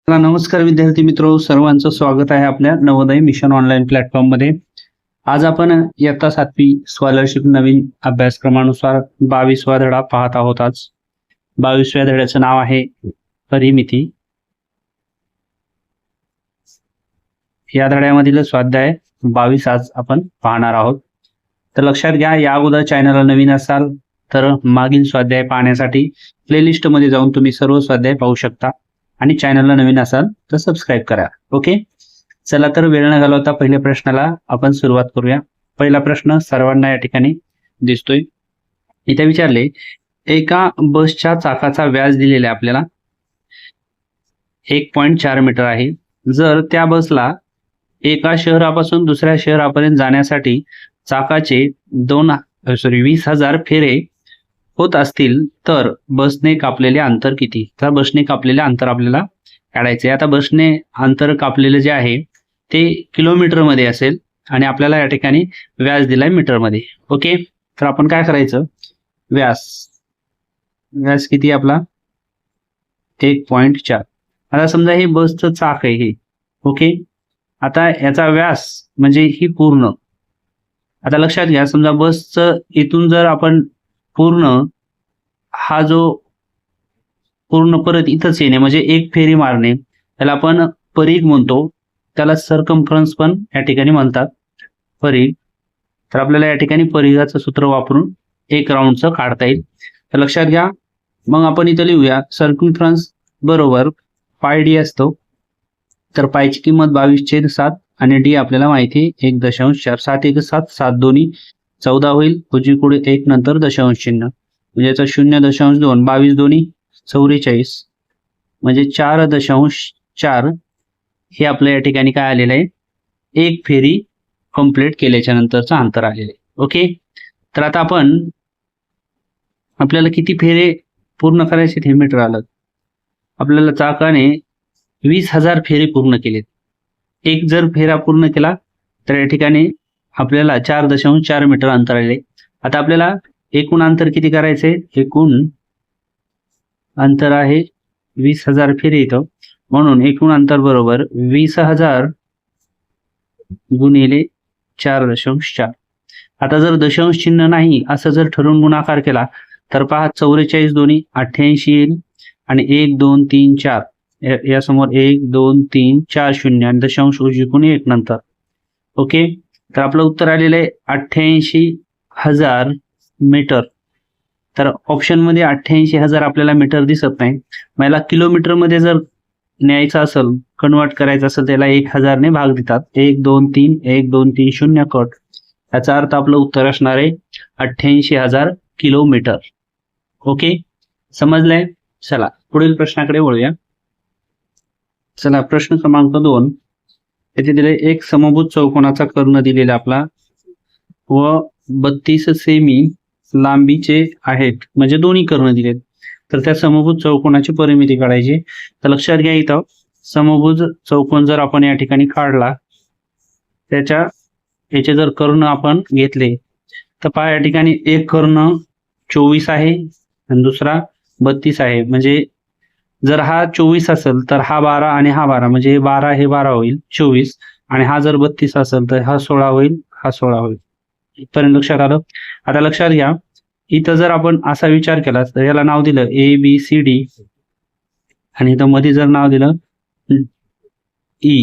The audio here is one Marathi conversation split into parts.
नमस्कार विद्यार्थी मित्रो, सर्वांचं स्वागत आहे आपल्या नवोदय मिशन ऑनलाईन प्लॅटफॉर्म मध्ये. आज आपण इयत्ता 7वी स्कॉलरशिप नवीन अभ्यासक्रमानुसार 22वा धडा पाहत आहोत. आज 22व्या धड्याचं नाव आहे परिमिती. या धड्यामधील स्वाध्याय 22 आज आपण पाहणार आहोत. तर लक्षात घ्या, या अगोदर चॅनलला नवीन असाल तर मागील स्वाध्याय पाहण्यासाठी प्लेलिस्ट मध्ये जाऊन तुम्ही सर्व स्वाध्याय पाहू शकता आणि चॅनलला नवीन असाल तर सबस्क्राईब करा. ओके, चला तर वेळ न घालवता पहिल्या प्रश्नाला आपण सुरुवात करूया. पहिला प्रश्न सर्वांना या ठिकाणी दिसतोय. इथे विचारले, एका बसच्या चाकाचा व्यास दिलेला आहे आपल्याला 1.4 मीटर आहे. जर त्या बसला एका शहरापासून दुसऱ्या शहरापर्यंत जाण्यासाठी चाकाचे 20,000 फेरे होत असतील तर बसने कापलेले अंतर किती? तर बसने कापलेले अंतर आपल्याला काढायचे. आता बसने अंतर कापलेले जे आहे ते किलोमीटर मध्ये असेल आणि आपल्याला या ठिकाणी व्यास दिलाय मीटर मध्ये. ओके, तर आपण काय करायचं, व्यास किती आपला 1.4. आता समजा हे बसचं चाक आहे हे. ओके, आता याचा व्यास म्हणजे ही पूर्ण. आता लक्षात घ्या, समजा बसचं इथून जर आपण पूर्ण हा जो पूर्ण परत इथंच येणे म्हणजे एक फेरी मारणे त्याला आपण परिघ म्हणतो. त्याला सर्कम्फरन्स पण या ठिकाणी म्हणतात, परिघ. तर आपल्याला या ठिकाणी परिघाचं सूत्र वापरून एक राऊंडचं काढता येईल. तर लक्षात घ्या, मग आपण इथं लिहूया सर्कम्फरन्स बरोबर पाय डी असतो. तर पायची किंमत 22/7 आणि डी आपल्याला माहिती 1.4. 7 1 7 7 दोन्ही 14 होईल. उजवीकडे 1 नंतर दशांश चिन्ह म्हणजे याचा 0.2. 22 दोन्ही 44 म्हणजे 4.4 हे आपल्या या ठिकाणी काय आलेलं आहे, एक फेरी कंप्लीट केल्याच्या नंतरचं अंतर आलेलं आहे. ओके, तर आता आपल्याला किती फेरे पूर्ण करायचे हे मीटर आलं. आपल्याला चाकाने 20,000 फेरे पूर्ण केलेत. एक जर फेरा पूर्ण केला तर या ठिकाणी आपल्याला 4.4 मीटर अंतर आले. आता आपल्याला एकूण अंतर किती करायचे, एकूण अंतर आहे 20,000 फेरे इथं, म्हणून एकूण अंतर बरोबर 20,000 गुणिले 4.4. आता जर दशांश चिन्ह नाही असं जर ठरवून गुणाकार केला तर पहा 44 दोन्ही 88 येईल आणि 1 2 3 4 या समोर 1 2 3 4 0 आणि दशांश उजवीकडून 1 नंतर. ओके, तर आपलं उत्तर आलेलं आहे 88,000 मीटर. तर ऑप्शन मध्ये 88,000 आपल्याला मीटर दिसत नाही. मला किलोमीटर मध्ये जर न्यायचं असेल, कन्वर्ट करायचं असेल, त्याला 1000 ने भाग देतात. 1 2 3 1 2 3 0 कट. याचा अर्थ आपलं उत्तर असणार आहे 88,000 किलोमीटर. ओके, समजलंय? चला पुढील प्रश्नाकडे वळूया. चला प्रश्न क्रमांक 2. येथे दिले, एक समभुज चौकोनाचा कर्ण दिलेला आपला व 32 सेमी लांबीचे आहेत, म्हणजे दोन्ही कर्ण दिलेत. तर त्या समभुज चौकोनाची परिमिती काढायची. तर लक्षात घ्या, इथं समभुज चौकोन जर आपण या ठिकाणी काढला, याचे जर कर्ण आपण घेतले तर पहा या ठिकाणी एक कर्ण 24 आहे आणि दुसरा 32 आहे. म्हणजे जर हा 24 असेल तर हा 12 आणि हा 12 म्हणजे 12 हे 12 होईल 24, आणि हा जर 32 असेल तर हा 16 होईल, हा 16 होईल. इथपर्यंत लक्षात आलं? आता लक्षात घ्या, इथं जर आपण असा विचार केला तर याला नाव दिलं ABCD आणि इथं मध्ये जर नाव दिलं E.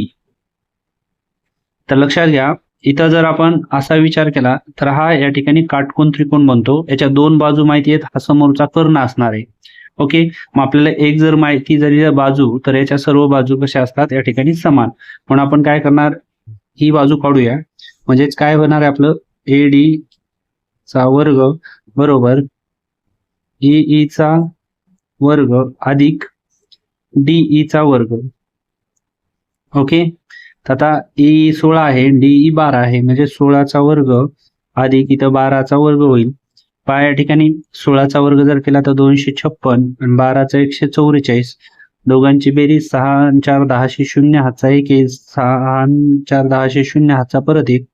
तर लक्षात घ्या, इथं जर आपण असा विचार केला तर हा या ठिकाणी काटकोन त्रिकोण बनतो. याच्या दोन बाजू माहिती आहेत, हा समोरचा कर्ण असणार आहे. ओके, मग आपल्याला एक जर माहिती जरी बाजू तर याच्या सर्व बाजू कशा असतात या ठिकाणी समान. म्हणून आपण काय करणार, ही बाजू काढूया. म्हणजेच काय होणार आहे आपलं AD चा वर्ग बरोबर EE चा वर्ग अधिक DE चा वर्ग. ओके, तर आता EE 16 आहे, DE 12 आहे, म्हणजे 16चा वर्ग अधिक इथं 12चा वर्ग होईल. पहा या ठिकाणी 16चा वर्ग जर केला तर 256 आणि 12चा 144. दोघांची बेरीज 6 आणि 4 10 0 हातचा 1 आहे, 6 आणि 4 10 0 हातचा परत 1,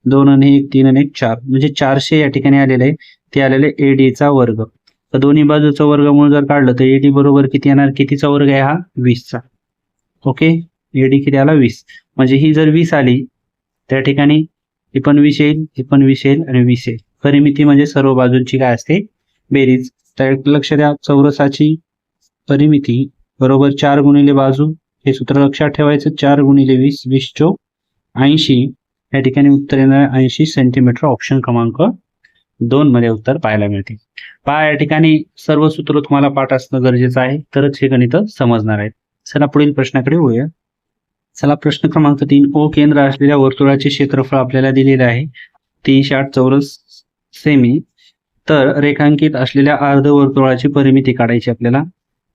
2 आणि 1 3 आणि 1 4 म्हणजे 400 या ठिकाणी आलेले आहे. ते आलेले AD चा वर्ग. तर दोन्ही बाजूचा वर्गमूळ जर काढलं तर AD बरोबर किती येणार, कितीचा वर्ग आहे हा 20चा. ओके, एडी किती आला 20, म्हणजे ही जर 20 आली त्या ठिकाणी ही पण 20 येईल, ही पण 20 येईल आणि 20 येईल. परिमिती म्हणजे सर्व बाजूंची काय असते, बेरीज. तर लक्ष द्या, चौरसाची परिमिती बरोबर 4 गुणिले बाजू, हे सूत्र लक्षात ठेवायचं. 4 गुणिले 20, 20 चोक 80. या ठिकाणी उत्तर येणार 80 सेंटीमीटर. ऑप्शन क्रमांक 2 मध्ये उत्तर पाहायला मिळते. पहा, या ठिकाणी सर्व सूत्र तुम्हाला पाठ असणं गरजेचं आहे, तरच हे गणित समजणार आहेत. चला पुढील प्रश्नाकडे वळूया. चला, प्रश्न क्रमांक 3. ओ केंद्र असलेल्या वर्तुळाचे क्षेत्रफळ आपल्याला दिलेले आहे 308 चौरस सेमी. तर रेखांकित असलेल्या अर्धवर्तुळाची परिमिती काढायची आपल्याला.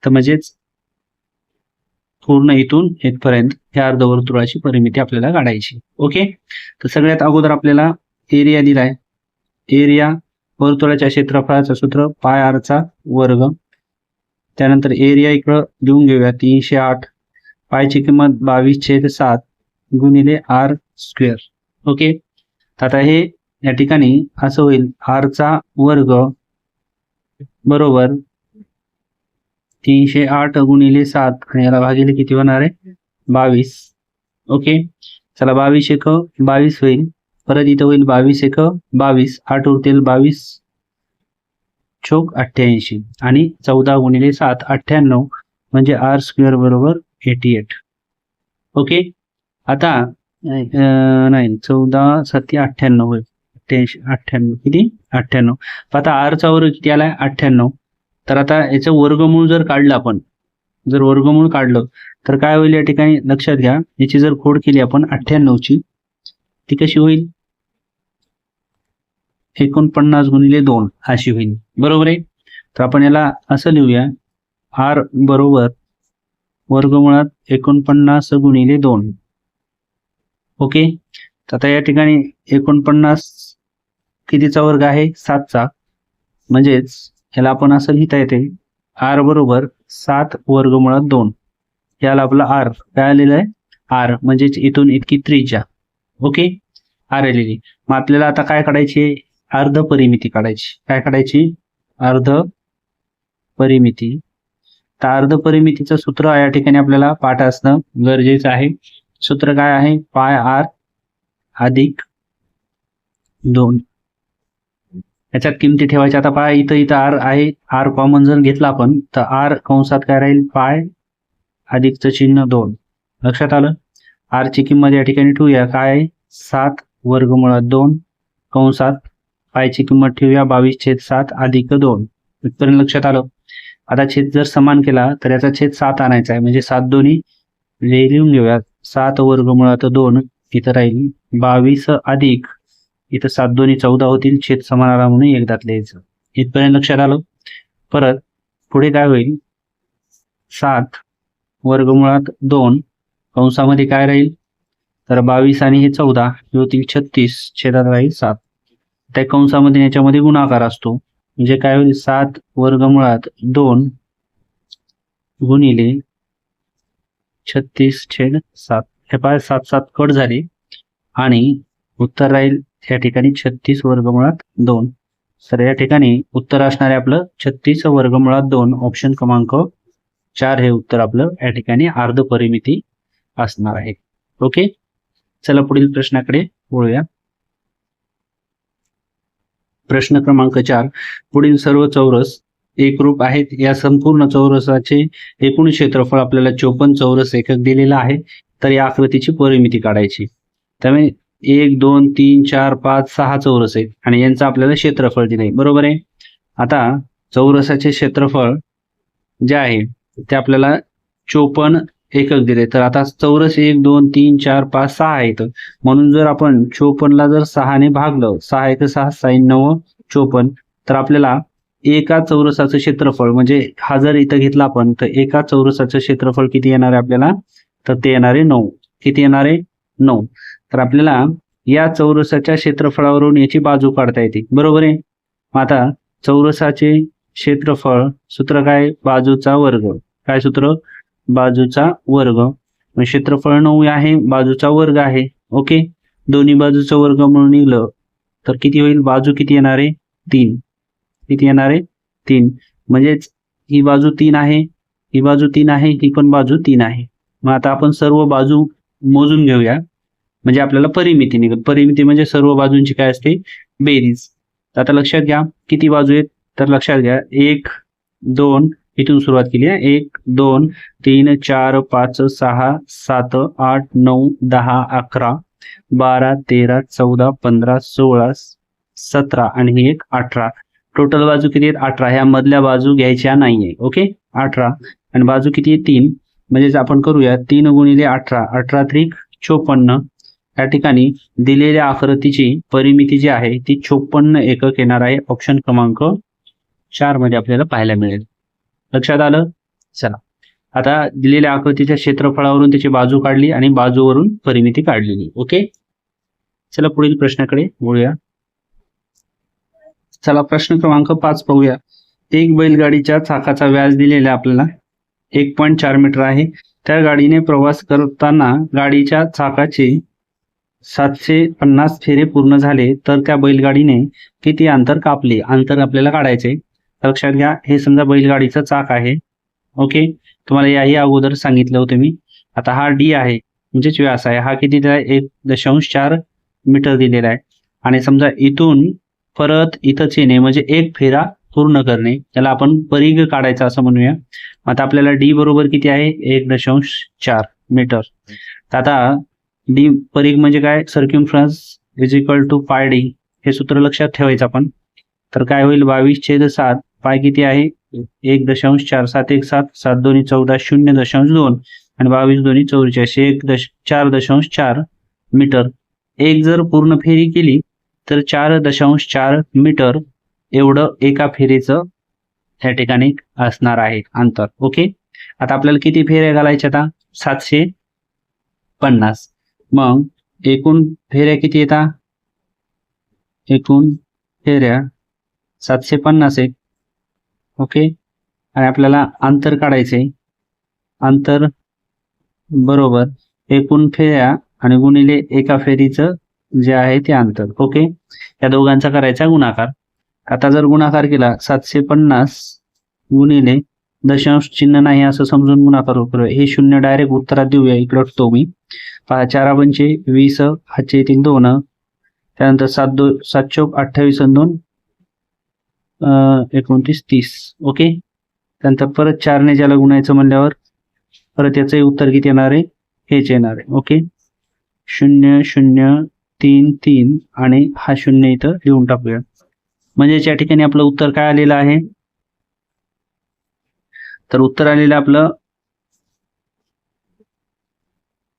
तर म्हणजेच पूर्ण इथून इथपर्यंत या अर्धवर्तुळाची परिमिती आपल्याला काढायची. ओके, तर सगळ्यात अगोदर आपल्याला एरिया दिलाय. एरिया वर्तुळाच्या क्षेत्रफळाचं सूत्र पाय आर चा वर्ग. त्यानंतर एरिया इकडं लिहून घेऊया 308. पायची किंमत 22/7 गुणिले आर स्क्वेअर. ओके, तर आता हे या ठिकाणी असं होईल, आर चा वर्ग बरोबर 308 गुणिले 7 आणि याला भागिले किती होणार आहे, 22. ओके, चला 22 एक 22 होईल. परत इथं होईल 22 एक 22, 8 उरतील 22 चोक 88 आणि 14 गुणिले 7 98, म्हणजे आर स्क्वेअर बरोबर 88. ओके, आता नाही 14 7 98 होईल. 98 किती 98. आता आर चा वर्ग किती आलाय 98. तर आता याचं वर्गमूळ जर काढलं आपण, जर वर्गमूळ काढलं तर काय होईल, या ठिकाणी लक्षात घ्या, याची जर खोड केली आपण 98ची, ती कशी होईल, 49 गुणिले 2 अशी होईल. बरोबर आहे. तर आपण याला असं लिहूया, आर बरोबर वर्गमुळात 49 गुणिले 2. ओके, तर आता या ठिकाणी 49 कितीचा वर्ग आहे, 7चा. म्हणजेच याला आपण असं लिहिता येते, आर बरोबर 7 वर्गमुळात 2. याला आपला आर काय आलेला आहे, आर म्हणजेच इथून इतकी त्रिज्या. ओके, आर आलेली. मग आपल्याला आता काय काढायची, अर्ध परिमिती काढायची. काय काढायची, अर्ध परिमिती. तर अर्ध परिमितीचं सूत्र या ठिकाणी आपल्याला पाठ असणं गरजेचं आहे. सूत्र काय आहे, पाय आर अधिक 2. याच्यात किमती ठेवायच्या. आता पाय इथं आर आहे, आर कॉमन जर घेतला आपण तर आर कंसात काय राहील, पाय अधिकचं चिन्ह 2. लक्षात आलं. आर ची किंमत या ठिकाणी ठेवूया, काय 7 वर्गमुळात 2 कंसात पायची किंमत ठेवूया 22/7 अधिक 2. इथपर्यंत लक्षात आलं. आता छेद जर समान केला तर याचा छेद 7 आणायचा आहे, म्हणजे 7 दोन्ही लिहून घेऊया. 7 वर्गमुळात 2 इथं राहील 22 अधिक इथं 7 दोन्ही 14 होतील, छेद समान आला म्हणून एकदाच लिहायचं. इथपर्यंत लक्षात आलं. परत पुढे काय होईल, 7 वर्गमुळात 2 कंसामध्ये काय राहील, तर 22 आणि हे 14 होतील 36, छेदात राहील 7. त्या कंसामध्ये याच्यामध्ये गुणाकार असतो, म्हणजे काय होईल, 7 वर्गमुळात 2 गुणिले 36/7. हे पाय 7 कट झाले आणि उत्तर राहील या ठिकाणी 36 वर्गमुळात 2. तर या ठिकाणी उत्तर असणार आहे आपलं 36 वर्गमुळात 2. ऑप्शन क्रमांक 4 हे उत्तर आपलं या ठिकाणी अर्ध परिमिती असणार आहे. ओके, चला पुढील प्रश्नाकडे वळूया. प्रश्न क्रमांक 4. पुढील सर्व चौरस एकरूप आहेत. या संपूर्ण चौरसाचे एकूण क्षेत्रफळ आपल्याला 54 चौरस एकक दिलेलं आहे. तर या आकृतीची परिमिती काढायची. त्यामुळे 1 2 3 4 5 6 चौरस आहेत आणि यांचं आपल्याला क्षेत्रफळ दिलंय. बरोबर आहे. आता चौरसाचे क्षेत्रफळ जे आहे ते आपल्याला 54 एकक दिले. तर आता चौरस 1 2 3 4 5 6 आहेत, म्हणून जर आपण 54 ला जर 6 ने भागलं, 6 1 6 6 9 54, तर आपल्याला एका चौरसाचं क्षेत्रफळ, म्हणजे हा जर इथं घेतला आपण तर एका चौरसाचं क्षेत्रफळ किती येणार आहे आपल्याला, तर ते येणार आहे 9. किती येणार आहे, 9. तर आपल्याला या चौरसाच्या क्षेत्रफळावरून याची बाजू काढता येते. बरोबर आहे. आता चौरसाचे क्षेत्रफळ सूत्र काय, बाजूचा वर्ग. काय सूत्र, बाजूचा वर्ग. क्षेत्रफळ 9 आहे, बाजूचा वर्ग आहे. ओके, दोन्ही बाजूचा वर्ग म्हणून निघलं तर किती होईल, बाजू किती येणार आहे, 3. किती येणार आहे, 3. म्हणजेच ही बाजू 3 आहे, ही बाजू 3 आहे, ही पण बाजू 3 आहे. मग आता आपण सर्व बाजू मोजून घेऊया, म्हणजे आपल्याला परिमिती निघेल. परिमिती म्हणजे सर्व बाजूंची काय असते, बेरीज. तर आता लक्षात घ्या किती बाजू आहेत, तर लक्षात घ्या 1 2 इथून सुरुवात केली आहे. 1 2 3 4 5 6 7 8 9 10 11 12 13 14 15 16 17 आणि ही एक 18. टोटल बाजू किती आहेत, 18. ह्या मधल्या बाजू घ्यायच्या नाहीये. ओके, 18. आणि बाजू किती आहे, 3. म्हणजेच आपण करूया 3 गुणिले 18, 18 त्रिक 54. या ठिकाणी दिलेल्या आकृतीची परिमिती जी आहे ती 54 एकक येणार आहे. ऑप्शन क्रमांक 4 मध्ये आपल्याला पाहायला मिळेल. लक्षात आलं. चला, आता दिलेल्या आकृतीच्या क्षेत्रफळावरून त्याची बाजू काढली आणि बाजूवरून परिमिती काढलेली. ओके, चला पुढील प्रश्नाकडे वळूया. चला प्रश्न क्रमांक 5 पाहूया. एक बैलगाडीच्या चाकाचा व्यास दिलेला आपल्याला 1.4 मीटर आहे. त्या गाडीने प्रवास करताना गाडीच्या चाकाचे 750 फेरे पूर्ण झाले तर त्या बैलगाडीने किती अंतर कापले. अंतर आपल्याला काढायचे. लक्षात घ्या, हे समजा बैलगाडीचं चाक आहे. ओके, तुम्हाला याही अगोदर सांगितलं होतं मी. आता हा डी आहे म्हणजेच व्यास आहे. हा किती दिला आहे, 1.4 मीटर दिलेला आहे. आणि समजा इथून परत इथंच येणे म्हणजे एक फेरा पूर्ण करणे, त्याला आपण परिघ काढायचा असं म्हणूया. आता आपल्याला डी बरोबर किती आहे, 1.4 मीटर. तर आता डी परिघ म्हणजे काय, circumference is equal to pi D. हे सूत्र लक्षात ठेवायचं आपण. तर काय होईल, 22/7. पाय किती आहे, 1.4. 7 1 7, 7 2 14, 0.2 आणि 22 2 44, 4.4 मीटर. एक जर पूर्ण फेरी केली तर 4.4 मीटर एवढं एका फेरीचं त्या ठिकाणी असणार आहे अंतर. ओके, आता आपल्याला किती फेऱ्या घालायच्या, आता 750. मग एकूण फेऱ्या किती येतात, एकूण फेऱ्या 750 आहे. ओके, आणि आपल्याला अंतर काढायचे. अंतर बरोबर एकूण फेऱ्या आणि गुणिले एका फेरीचं जे आहे ते अंतर. ओके, या दोघांचा करायचा गुणाकार. आता जर गुणाकार केला 750 गुणिले दशांश चिन्ह नाही असं समजून गुणाकार करूया. हे शून्य डायरेक्ट उत्तरात देऊया. इकडं ठेवतो मी. 4 पंचे 20, हातचे येतील 2. त्यानंतर 7 2 7 चौक 28 आणि 2 29 30. ओके, त्यानंतर परत 4 ने ज्याला गुणायचं म्हणल्यावर परत याचंही उत्तर किती येणार आहे, हेच येणार आहे. ओके, 0 0 3 3 आणि हा 0 इथं लिहून टाकूया. म्हणजे या ठिकाणी आपलं उत्तर काय आलेलं आहे, तर उत्तर आलेलं आपलं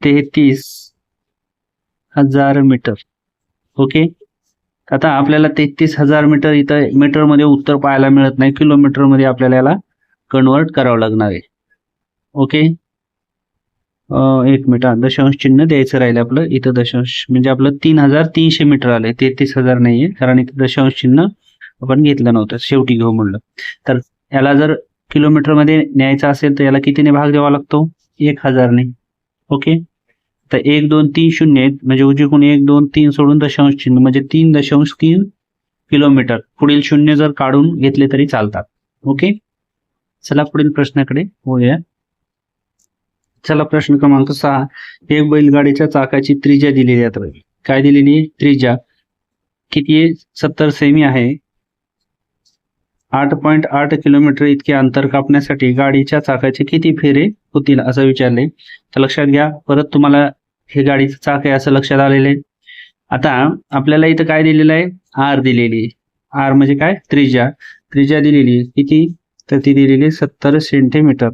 33,000 मीटर. ओके, आता आपल्याला 33,000 मीटर इथं मीटरमध्ये उत्तर पाहायला मिळत नाही. किलोमीटरमध्ये आपल्याला याला कन्वर्ट करावं लागणार आहे. ओके, 1 मीटर दशांश चिन्ह द्यायचं राहिलं आपलं. इथं दशांश म्हणजे आपलं 3,300 मीटर आलंय, 33,000 नाहीये, कारण इथं दशांश चिन्ह आपण घेतलं नव्हतं, शेवटी घेऊ म्हणलं. तर याला जर किलोमीटरमध्ये न्यायचं असेल तर याला कितीने भाग द्यावा लागतो, 1,000 ने. ओके, तर 1 2 3 शून्य आहेत म्हणजे उजवीकडून 1 2 3 सोडून दशांश चिन्ह म्हणजे 3.3 किलोमीटर. पुढील शून्य जर काढून घेतले तरी चालतात. ओके, चला पुढील प्रश्नाकडे वळूया. चला प्रश्न क्रमांक 6. एक बैलगाडीच्या चाकाची त्रिज्या दिलेली आहे. काय दिलेली आहे, त्रिज्या किती आहे, 70 सेमी आहे. 8.8 किलोमीटर इतके अंतर कापण्यासाठी गाडीच्या चाकाचे किती फेरे होतील असं विचारले. तर लक्षात घ्या, परत तुम्हाला हे गाडीचं चाक आहे असं लक्षात आलेलं आहे. आता आपल्याला इथं काय दिलेलं आहे, आर दिलेली. आर म्हणजे काय, त्रिज्या. त्रिज्या दिलेली किती, तर ती दिलेली 70 सेंटीमीटर.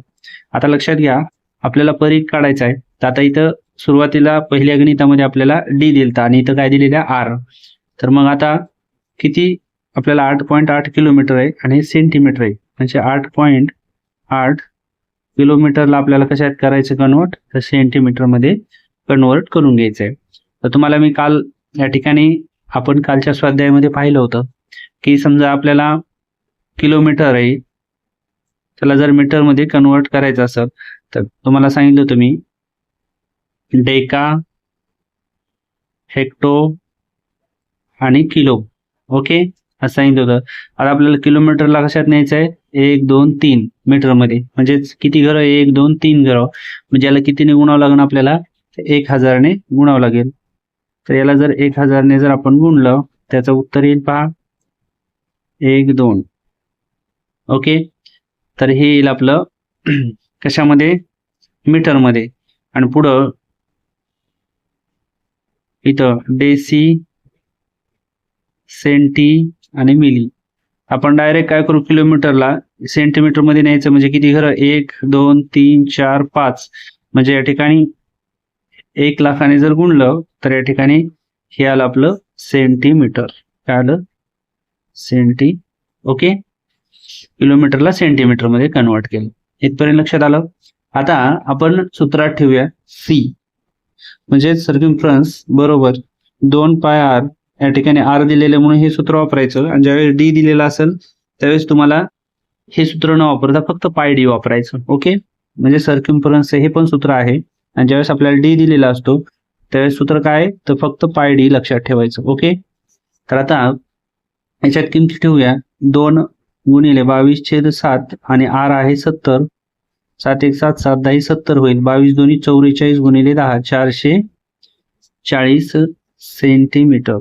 आता लक्षात घ्या, आपल्याला परिघ काढायचा आहे. तर आता इथं सुरुवातीला पहिल्या गणितामध्ये आपल्याला डी दिलता आणि इथं काय दिलेलं आहे, आर. तर मग आता किती आपल्याला 8.8 किलोमीटर आहे आणि सेंटीमीटर आहे म्हणजे 8.8 किलोमीटरला आपल्याला कशात करायचं कन्वर्ट, तर सेंटीमीटरमध्ये कन्वर्ट करून घ्यायचं आहे. तर तुम्हाला मी काल या ठिकाणी आपण कालच्या स्वाध्यायामध्ये पाहिलं होतं की समजा आपल्याला किलोमीटर आहे, त्याला जर मीटरमध्ये कन्वर्ट करायचं असेल तर तुम्हाला सांगितलं होतं मी डेका, हेक्टो आणि किलो. ओके, असं सांगितलं होतं. आता आपल्याला किलोमीटरला कशात न्यायचं आहे, 1 2 3 मीटर मध्ये, म्हणजे किती घरं? 1 2 3 घरं. म्हणजे याला कितीने गुणावं लागेल आपल्याला? 1000 ने गुणावं लागेल. तर याला जर 1000 ने जर आपण गुणलं, त्याचं उत्तर येईल पहा 1 2. ओके, तर हे येईल आपलं कशामध्ये? मीटरमध्ये. आणि पुढं इथं डेसी, सेंटी आणि मिली. आपण डायरेक्ट काय करू? किलोमीटरला सेंटीमीटर मध्ये न्यायचं, म्हणजे किती घरं? 1 2 3 4 5. म्हणजे या ठिकाणी 1 लाखाने जर गुणलं तर या ठिकाणी हे आलं आपलं सेंटीमीटर. काय आलं? सेंटी. ओके, किलोमीटरला सेंटीमीटर मध्ये कन्वर्ट केलं. इथपर्यंत लक्षात आलं? आता आपण सूत्रात ठेवूया सी, म्हणजे सर्कम्फरन्स बरोबर 2 पाय आर. या ठिकाणी आर दिलेले म्हणून हे सूत्र वापरायचं, आणि ज्यावेळेस डी दिलेलं असेल त्यावेळेस तुम्हाला हे सूत्र न वापरता फक्त पाय डी वापरायचं. ओके, म्हणजे सर्कम्फरन्स हे पण सूत्र आहे, आणि ज्यावेळेस आपल्याला डी दिलेला असतो त्यावेळेस सूत्र काय? तर फक्त पाय डी लक्षात ठेवायचं. ओके, तर आता याच्यात किमती ठेवूया. 2 गुणिले 22/7 आणि आर आहे 70. 7 1 7 7 10 70 होईल. 22 2 44 गुणिले 10 440 सेंटीमीटर.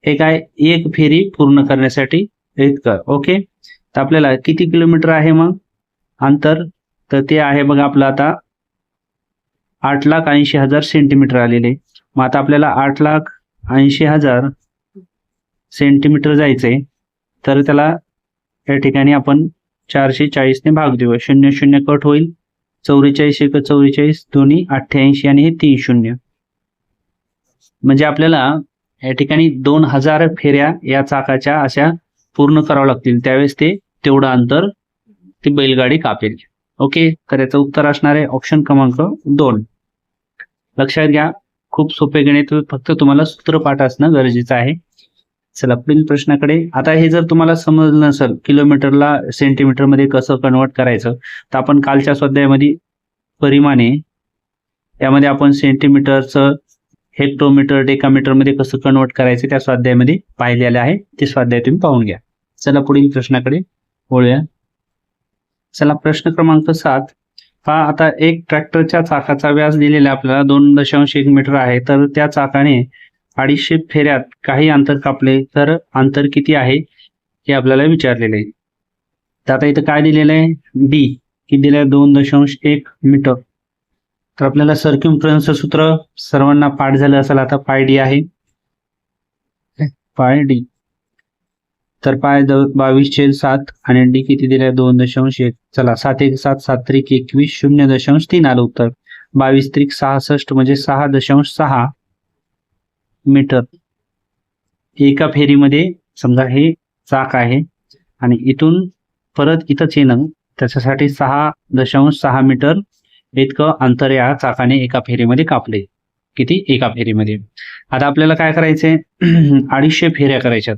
हे काय? एक फेरी पूर्ण करण्यासाठी इतकं. ओके, तर आपल्याला किती किलोमीटर आहे मग अंतर? तर ते आहे बघा आपलं आता 8,80,000 सेंटीमीटर आलेले. मग आता आपल्याला 8,80,000 सेंटीमीटर जायचंय, तर त्याला या ठिकाणी आपण 440 ने भाग देऊया. 0 0 कट होईल. 44 1 44, दोन्ही 88 आणि हे 3 0. म्हणजे आपल्याला या ठिकाणी 2000 फेऱ्या या चाकाच्या अशा पूर्ण करावं लागतील, त्यावेळेस ते तेवढं अंतर ती बैलगाडी कापेल. ओके, तर याचं उत्तर असणार आहे ऑप्शन क्रमांक 2. लक्षात घ्या, खूप सोपे गणित, फक्त तुम्हाला सूत्रपाठ असणं गरजेचं आहे. चला पुढील प्रश्नाकडे. आता हे जर तुम्हाला समजलं नसेल किलोमीटरला सेंटीमीटर मध्ये कसं कन्वर्ट करायचं, तर आपण कालच्या स्वाध्यायामध्ये परिमाणे यामध्ये आपण सेंटीमीटरचं हेक्टोमीटर, डेकामीटर मध्ये कसं कन्वर्ट करायचं त्या स्वाध्यायामध्ये पाहिलेलं आहे. ते स्वाध्याय तुम्ही पाहून घ्या. चला पुढील प्रश्नाकडे वळूया. चला प्रश्न क्रमांक 7 पहा. आता एक ट्रॅक्टरच्या चाकाचा व्यास दिलेला आपल्याला 2.1 मीटर आहे, तर त्या चाकाने 250 फेऱ्यात काही अंतर कापले, तर अंतर किती आहे हे आपल्याला विचारलेलं आहे. तर आता इथं काय दिलेलं आहे? डी किती दिलं आहे? 2.1 मीटर. तर आपल्याला सर्कम्फरन्सचं सूत्र सर्वांना पाठ झालं असेल. आता पाय डी आहे, पाय डी. तर पाय 22/7 आणि डी किती दिलाय? 2.1. चला 7 1 7 7 3 21 0.3 आलं उत्तर. 22 3 66 म्हणजे 6.6 मीटर. एका फेरीमध्ये समजा हे चाक आहे आणि इथून परत इथंच येणं, त्याच्यासाठी 6.6 मीटर इतकं अंतर या चाकाने एका फेरीमध्ये कापले. किती? एका फेरीमध्ये. आता आपल्याला काय करायचंय? 250 फेऱ्या करायच्यात,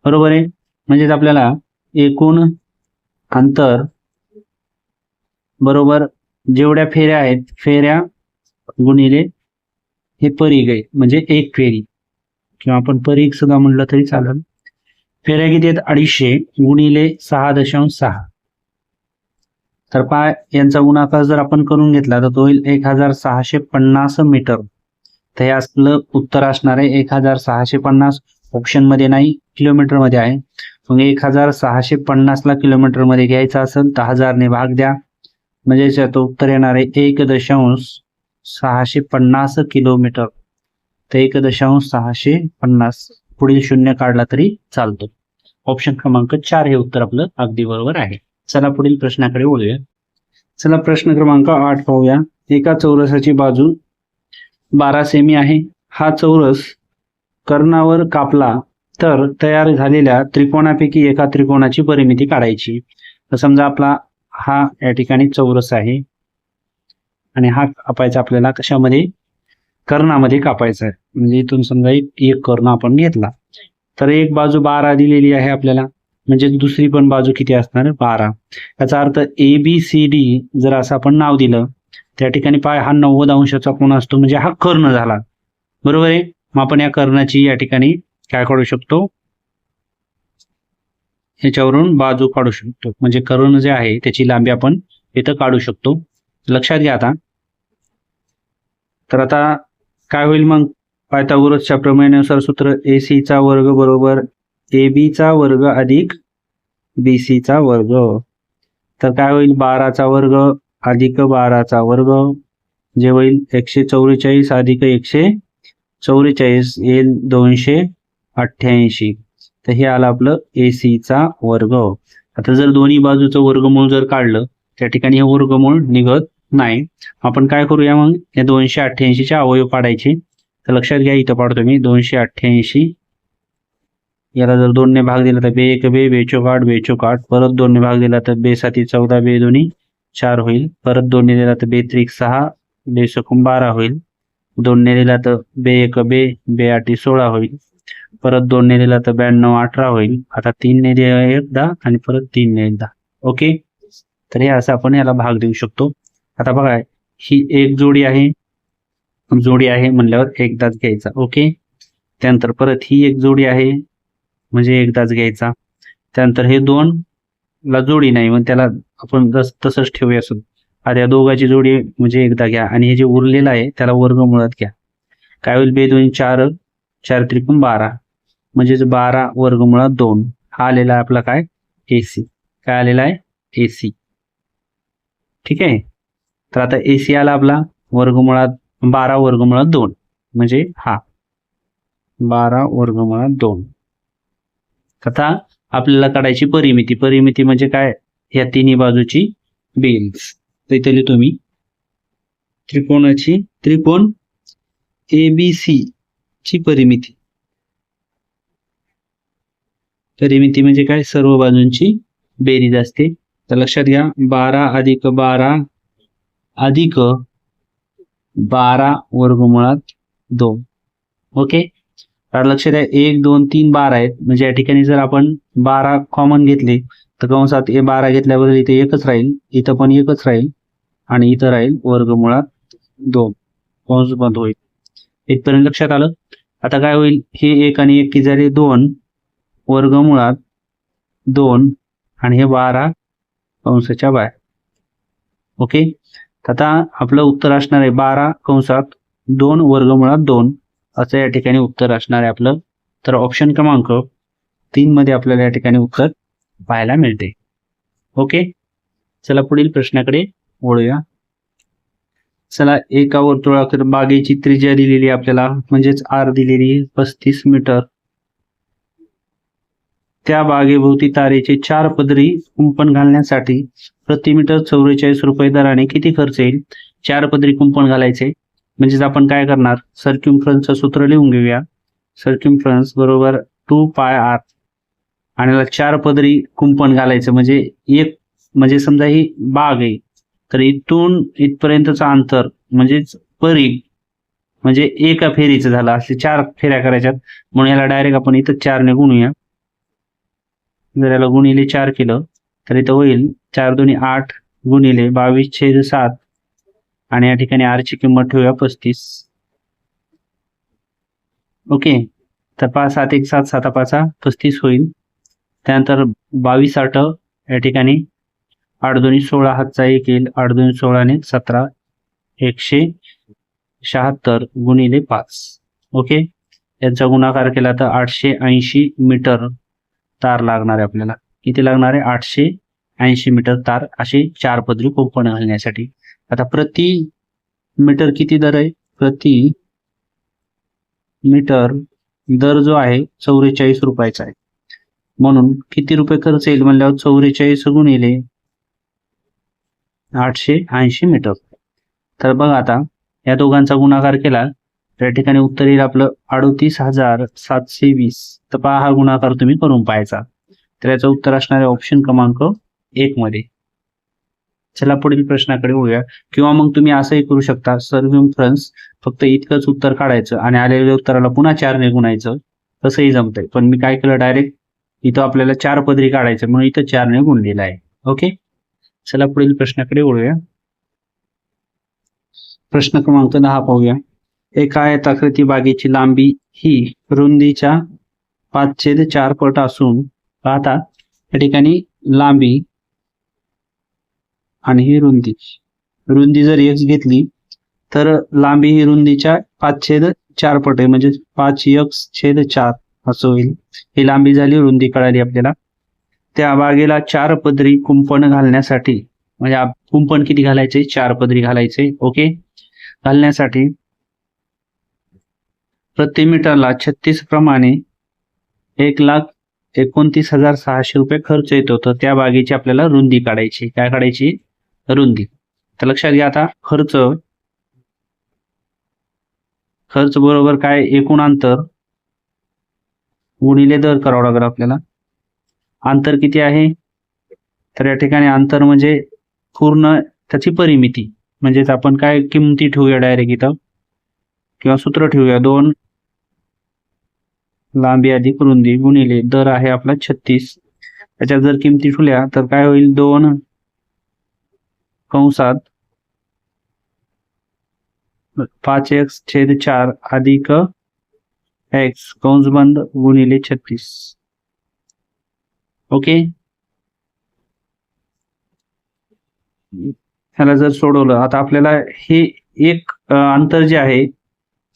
बरोबर आहे. म्हणजेच आपल्याला एकूण अंतर बरोबर जेवढ्या फेऱ्या आहेत, फेऱ्या गुणिले हे परिघ आहे, म्हणजे एक फेरी, किंवा आपण परिघ सुद्धा म्हणलं तरी चालेल. फेऱ्या किती आहेत? 250 गुणिले 6.6. तर पाय यांचा गुणाकार जर आपण करून घेतला तर तो होईल 1650 मीटर. तर हे आपलं उत्तर असणार आहे 1650. ऑप्शन मध्ये नाही, किलोमीटर मध्ये आहे. मग 1650 ला किलोमीटर मध्ये घ्यायचं असेल तर 1000 ने भाग द्या, म्हणजे याचं उत्तर येणार आहे 1.650 किलोमीटर. तर 1.650. पुढील शून्य काढला तरी चालतो. ऑप्शन क्रमांक 4 हे उत्तर आपलं अगदी बरोबर आहे. चला पुढील प्रश्नाकडे वळूया. चला प्रश्न क्रमांक 8 पाहूया. एका चौरसाची बाजू 12 सेमी आहे. हा चौरस कर्णावर कापला तर तयार झालेल्या त्रिकोणापैकी एका त्रिकोणाची परिमिती काढायची. तर समजा आपला हा या ठिकाणी चौरस आहे आणि हा कापायचा आपल्याला कशामध्ये? कर्णामध्ये कापायचा आहे. म्हणजे इथून समजा एक कर्ण आपण घेतला तर एक बाजू 12 दिलेली आहे आपल्याला, म्हणजे दुसरी पण बाजू किती असणार? 12. याचा अर्थ ABCD जर असं आपण नाव दिलं, त्या ठिकाणी पाय हा 90 अंशाचा कोन असतो, म्हणजे हा कर्ण झाला, बरोबर आहे. मग आपण या कर्णाची या ठिकाणी काय काढू शकतो? ह्याच्यावरून बाजू काढू शकतो, म्हणजे कर्ण जे आहे त्याची लांबी आपण इथं काढू शकतो. लक्षात घ्या आता. तर आता काय होईल मग, पायथागोरसच्या प्रमेयानुसार सूत्र AC चा वर्ग बरोबर AB चा वर्ग अधिक BC चा वर्ग. तर काय होईल, 12 चा वर्ग अधिक 12 चा वर्ग जे होईल 144 अधिक 144 येईल 288. तर हे आलं आपलं AC चा वर्ग. आता जर दोन्ही बाजूचं वर्गमूळ जर काढलं त्या ठिकाणी हे वर्गमूळ निघत नाही. आपण काय करूया मग, या 288 चे अवयव काढायचे. तर लक्षात घ्या, इथं पाडतो मी 288. याला जर 2 ने भाग दिला तर बे 1 बे, बे चौक 8, बे चौक 8. परत 2 ने भाग दिला तर बे 7 14, बे 2 4 होईल. परत 2 ने दिला तर बे 3 6, बे 6 12 होईल. 2 ने दिला तर बे 1 बे, बे 8 16 होईल. परत 2 ने दिला तर 92 18 होईल. आता 3 ने दिला एकदा आणि परत 3 ने एकदा. ओके, तर हे असं आपण याला भाग देऊ शकतो. आता बघा, ही एक जोडी आहे म्हणल्यावर एकदाच घ्यायचा. ओके, त्यानंतर परत ही एक जोडी आहे म्हणजे एकदाच घ्यायचा. त्यानंतर हे 2 ला जोडी नाही, मग त्याला आपण तसंच ठेवूया. आता या दोघांची जोडी म्हणजे एकदा घ्या आणि हे जे उरलेलं आहे त्याला वर्गमुळात घ्या. काय होईल, बे 2 4, 4 त्रिकोण 12, म्हणजेच 12 वर्गमुळात 2. हा आलेला आहे आपला काय, AC. काय आलेला आहे, AC. ठीक आहे. तर आता AC आला आपला वर्गमुळात 12 वर्गमुळात 2, म्हणजे हा 12 वर्गमुळात 2. आता आपल्याला काढायची परिमिती. परिमिती म्हणजे काय, या तिन्ही बाजूची बेरीज. तर इथे लिहितो मी त्रिकोण ABC ची परिमिती. परिमिती म्हणजे काय, सर्व बाजूंची बेरीज असते. तर लक्षात घ्या, 12 अधिक 12 अधिक 12 वर्गमुळात 2. ओके, तर लक्षात द्या 1 2 3 12 आहेत, म्हणजे या ठिकाणी जर आपण 12 कॉमन घेतले तर कंसात 12 घेतल्याबद्दल इथे एकच राहील, इथं पण एकच राहील आणि इथं राहील वर्गमुळात 2. कंस बंद होईल. इथपर्यंत लक्षात आलं. आता काय होईल, हे 1 आणि 1 की झाले 2 वर्गमुळात 2 आणि हे 12 कंसाच्या बाहेर. ओके, आता आपलं उत्तर असणार आहे 12 कंसात 2 वर्गमुळात 2 असं या ठिकाणी उत्तर असणार आहे आपलं. तर ऑप्शन क्रमांक 3 मध्ये आपल्याला या ठिकाणी उत्तर पाहायला मिळते. ओके, चला पुढील प्रश्नाकडे वळूया. चला, एका वर्तुळाकार बागेची त्रिज्या दिलेली आपल्याला, म्हणजेच R दिलेली 35 मीटर. त्या बागेभोवती तारेचे 4 पदरी कुंपण घालण्यासाठी प्रति मीटर 44 रुपये दराने किती खर्च येईल. 4 पदरी कुंपण घालायचे म्हणजेच आपण काय करणार, सर्क्युम्फरन्सचं सूत्र लिहून घेऊया. सर्क्युम्फरन्स बरोबर 2 पाय R आणि 4 पदरी कुंपण घालायचं म्हणजे समजा ही बाग आहे, तर इथून इथपर्यंतचं अंतर म्हणजेच परिघ म्हणजे एका फेरीचं झालं. असे 4 फेऱ्या करायच्यात, म्हणून याला डायरेक्ट आपण इथं 4 ने गुणूया. जर याला गुणिले 4 केलं तर इथं होईल 4 2 8 गुणिले 22/7 आणि या ठिकाणी R ची किंमत ठेवूया 35. ओके, तर 5 7 1 7 7 5 35 होईल. त्यानंतर 22 8 या ठिकाणी 8 2 16 हातचा 1 येईल, 8 2 16 ने 17 176 गुणिले 5. ओके, यांचा गुणाकार केला तर 880 मीटर तार लागणार आहे आपल्याला. किती लागणार आहे, 880 मीटर तार असे 4 पदरी कुंपण घालण्यासाठी. आता प्रति मीटर किती दर आहे, प्रति मीटर दर जो आहे 44 रुपयाचा आहे. म्हणून किती रुपये खर्च येईल म्हणल्यावर 44 गुणिले 880 मीटर. तर बघा, आता या दोघांचा गुणाकार केला तर या ठिकाणी उत्तर येईल आपलं 38,720. तर पहा, हा गुणाकार तुम्ही करून पाहायचा. तर याचं उत्तर असणार आहे ऑप्शन क्रमांक 1 मध्ये. चला पुढील प्रश्नाकडे वळूया. किंवा मग तुम्ही असंही करू शकता, सर्क्युम्फरन्स फक्त इतकंच उत्तर काढायचं आणि आलेल्या उत्तराला पुन्हा 4 ने गुणायचं, तसंही जमतंय. पण मी काय केलं, डायरेक्ट इथं आपल्याला 4 पदरी काढायचं म्हणून इथं 4 ने गुणलेलं आहे. ओके, चला पुढील प्रश्नाकडे वळूया. प्रश्न क्रमांक 10 पाहूया. एका आयताकृती बागेची लांबी ही रुंदीच्या 5/4 पट असून, पाहता या ठिकाणी लांबी आणि ही रुंदी. रुंदी जर x घेतली तर लांबी ही रुंदीच्या 5/4 पट आहे, म्हणजे 5x/4 असं होईल. ही लांबी झाली, रुंदी कळाली आपल्याला. त्या बागेला 4 पदरी कुंपण घालण्यासाठी, म्हणजे कुंपण किती घालायचे? 4 पदरी घालायचे. ओके. घालण्यासाठी प्रति मीटरला 36 प्रमाणे 1,29,600 रुपये खर्च येतो. तर त्या बागेची आपल्याला रुंदी काढायची. काय काढायची? रुंदी. तर लक्षात घ्या आता खर्च बरोबर काय? एकूण अंतर गुणिले दर करावं लागेल आपल्याला. अंतर किती आहे? तर या ठिकाणी अंतर म्हणजे पूर्ण त्याची परिमिती, म्हणजेच आपण काय किमती ठेवूया डायरेक्ट इथं, किंवा सूत्र ठेवूया. 2 लांबी अधिक रुंदी गुणिले दर आहे आपला 36. त्याच्यात जर किमती ठेवल्या तर काय होईल? 2 कंसात 5x/4 अधिक x कंस बंद गुणिले 36. ओके. ह्याला जर सोडवलं, आता आपल्याला हे एक अंतर जे आहे,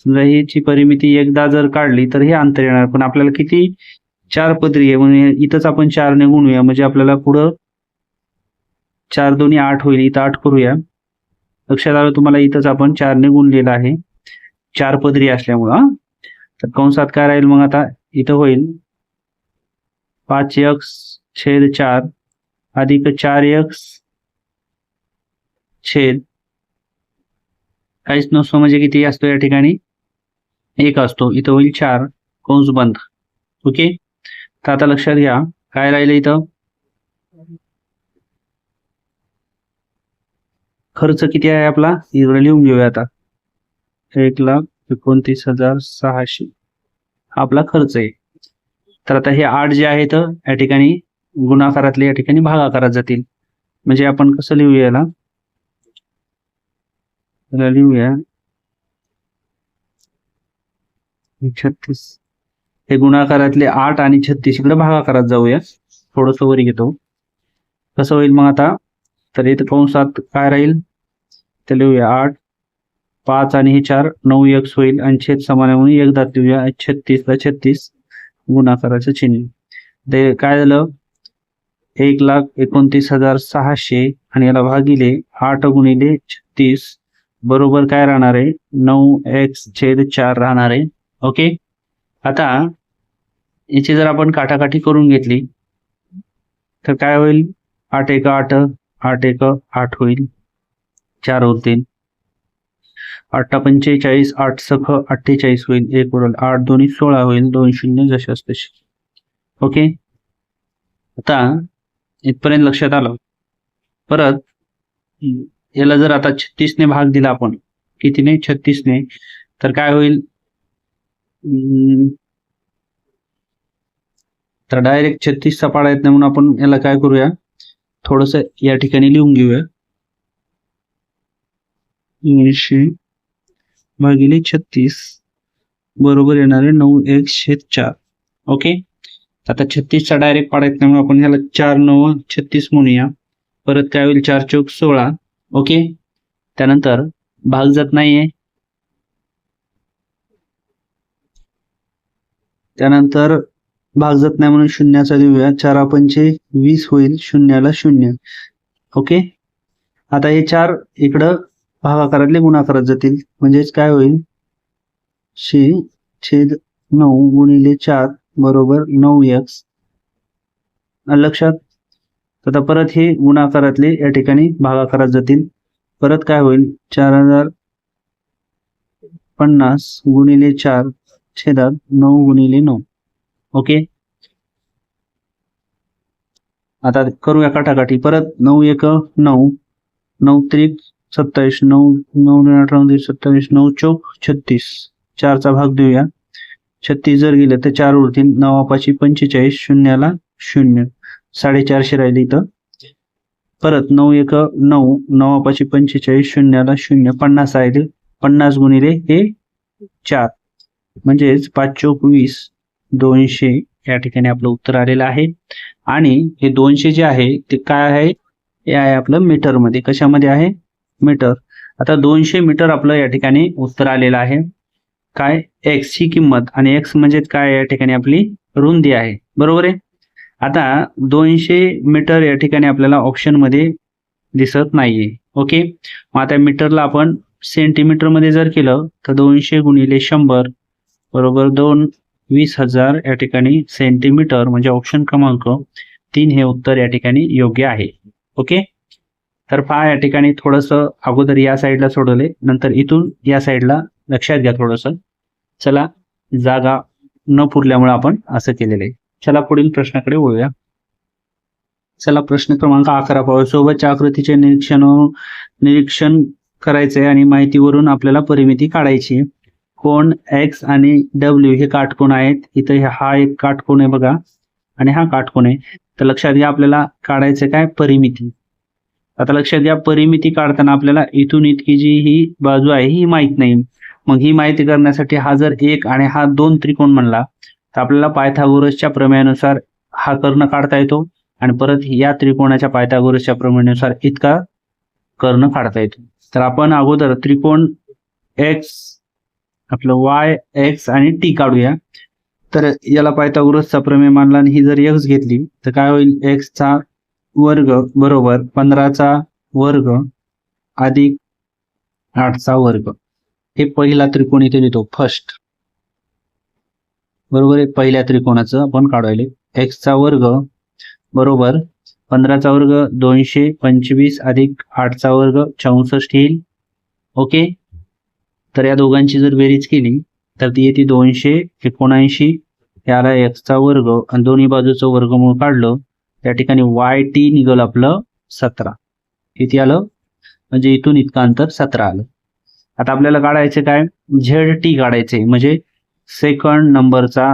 समजा हीची परिमिती एकदा जर काढली तर हे अंतर येणार, पण आपल्याला किती? 4 पदरी आहे, म्हणजे इथंच आपण 4 ने गुणूया, म्हणजे आपल्याला पुढं 4 दोन्ही 8 होईल. इथं 8 करूया. लक्षात आलं तुम्हाला? इथंच आपण 4 ने गुणलेलं आहे 4 पदरी असल्यामुळं. तर कंसात काय राहील मग? आता इथं होईल 5x/4 अधिक 4x छेद काहीच नसतो, म्हणजे किती असतो? या ठिकाणी 1 असतो. इथं होईल 4 कंस बंद. ओके. तर आता लक्षात घ्या काय राहिलं इथं? खर्च किती आहे आपला? इकडे लिहून घेऊया आता. 1,29,600 आपला खर्च आहे. तर आता हे 8 जे आहेत या ठिकाणी गुणाकारातले या ठिकाणी भागाकारात जातील. म्हणजे आपण कसं लिहूया याला? लिहूया 36. हे गुणाकारातले 8 आणि 36 इकडे भागाकारात जाऊया. थोडंसं वरी घेतो. कसं होईल मग आता? तर इथं कंसात काय राहील? तर लिहूया 8, 5 आणि हे 4 9x होईल, आणि छेद समान म्हणून एकदा लिहूया 36 ला 36 गुणाकाराचं चिन्ह. ते काय झालं? 1,29,600 आणि याला भागिले 8 गुणिले 36 बरोबर काय राहणार आहे? 9x/4 राहणार आहे. ओके. आता याची जर आपण काटाकाटी करून घेतली तर काय होईल? 8 1 8, 8 1 8 होईल, 4 होतील, 8 45, 8 सख 48 होईल, 1 उरल, 8 दोन्ही 16 होईल, 2 शून्य जशाच तशी. ओके. आता इथपर्यंत लक्षात आलं. परत याला जर आता 36 ने भाग दिला आपण, कितीने? 36 ने, तर काय होईल? तर डायरेक्ट 36 चा पाडा येत नाही, म्हणून आपण याला काय करूया? थोडस या ठिकाणी लिहून घेऊया. 900 भागिले 36 बरोबर येणार आहे 9x/4. ओके. आता 36 चा डायरेक्ट पाडा येत नाही, म्हणून आपण ह्याला 4 9 36 म्हणूया. परत काय होईल? 4 चौक 16. ओके. त्यानंतर भाग जात नाहीये, त्यानंतर भाग जात नाही म्हणून शून्याचा लिहूया. 4 पंचे 20 होईल, शून्याला 0. ओके. आता हे 4 इकडं भागाकारातले गुणाकारात जातील, म्हणजेच काय होईल? 6/9 गुणिले 4 बरोबर 9x. लक्षात? आता परत हे गुणाकारातले या ठिकाणी भागाकारात जातील. परत काय होईल? 4050 गुणिले 4 छेदात 9 गुणिले 9. ओके. आता करूया काटाकाटी. परत 9 1 9, 9 त्रिक 27, 9 9 18 27, 9 चौक 36. 4 चा भाग देऊया. 36 जर गेले तर 4 उरतील, 9 5 45, शून्याला 0, 450 राहिले इथं. परत 9 1 9, 9 5 45, शून्याला 0, 50 राहिले, 50 गुणिले हे 4, म्हणजेच 5 चौक 20, 200 या ठिकाणी आपलं उत्तर आलेलं आहे. आणि हे 200 जे आहे ते काय आहे, हे आहे आपलं मीटरमध्ये. कशामध्ये आहे? मीटर. आता 200 मीटर आपलं या ठिकाणी उत्तर आलेलं आहे. काय? एक्स ची किंमत, आणि एक्स म्हणजे काय या ठिकाणी आपली रुंदी आहे, बरोबर आहे. आता 200 मीटर या ठिकाणी आपल्याला ऑप्शन मध्ये दिसत नाहीये. ओके, मग आता मीटरला आपण सेंटीमीटर मध्ये जर केलं तर 200 गुणिले 100 बरोबर 20,000 या ठिकाणी सेंटीमीटर, म्हणजे ऑप्शन क्रमांक 3 हे उत्तर या ठिकाणी योग्य आहे. ओके, तर पहा या ठिकाणी थोडस अगोदर या साईडला सोडवले, नंतर इथून या साईडला लक्षात घ्या थोडस. चला, जागा न पुरल्यामुळे आपण असं केलेलं आहे. चला पुढील प्रश्नाकडे वळूया. चला, प्रश्न क्रमांक 11 पाहूया. सोबतच्या आकृतीचे निरीक्षण करायचंय आणि माहितीवरून आपल्याला परिमिती काढायची. कोण एक्स आणि डब्ल्यू हे काटकोन आहेत. इथं हा एक काटकोन आहे बघा, आणि हा काटकोन आहे. तर लक्षात घ्या, आपल्याला काढायचं काय? परिमिती. आता लक्षात घ्या, परिमिती काढताना आपल्याला इथून इतकी जी ही बाजू आहे ही माहित नाही. मग ही माहिती करण्यासाठी हा जर 1 आणि हा 2 त्रिकोण म्हणला तर आपल्याला पायथागोरसच्या प्रमेयानुसार हा कर्ण काढता येतो, आणि परत या त्रिकोणाच्या पायथागोरसच्या प्रमेयानुसार इतका कर्ण काढता येतो. तर आपण अगोदर त्रिकोण एक्स, आपलं वाय, एक्स आणि टी काढूया. तर याला पायथागोरसचा प्रमेय मानला आणि ही जर एक्स घेतली तर काय होईल? एक्सचा वर्ग बरोबर 15चा वर्ग अधिक 8चा वर्ग. हे पहिला त्रिकोण इथे लिहितो, फर्स्ट, बरोबर आहे. पहिल्या त्रिकोणाचं आपण काढायला एक्सचा वर्ग बरोबर 15चा वर्ग 225 अधिक 8चा वर्ग 64 येईल. ओके, तर या दोघांची जर बेरीज केली तर ती येते 279. याला एक्सचा वर्ग आणि दोन्ही बाजूचं वर्गमूळ काढलं, त्या ठिकाणी वाय टी निघालं आपलं 17. किती आलं? म्हणजे इथून इतकं अंतर 17 आलं. आता आपल्याला काढायचं काय? झेड टी काढायचे, म्हणजे सेकंड नंबरचा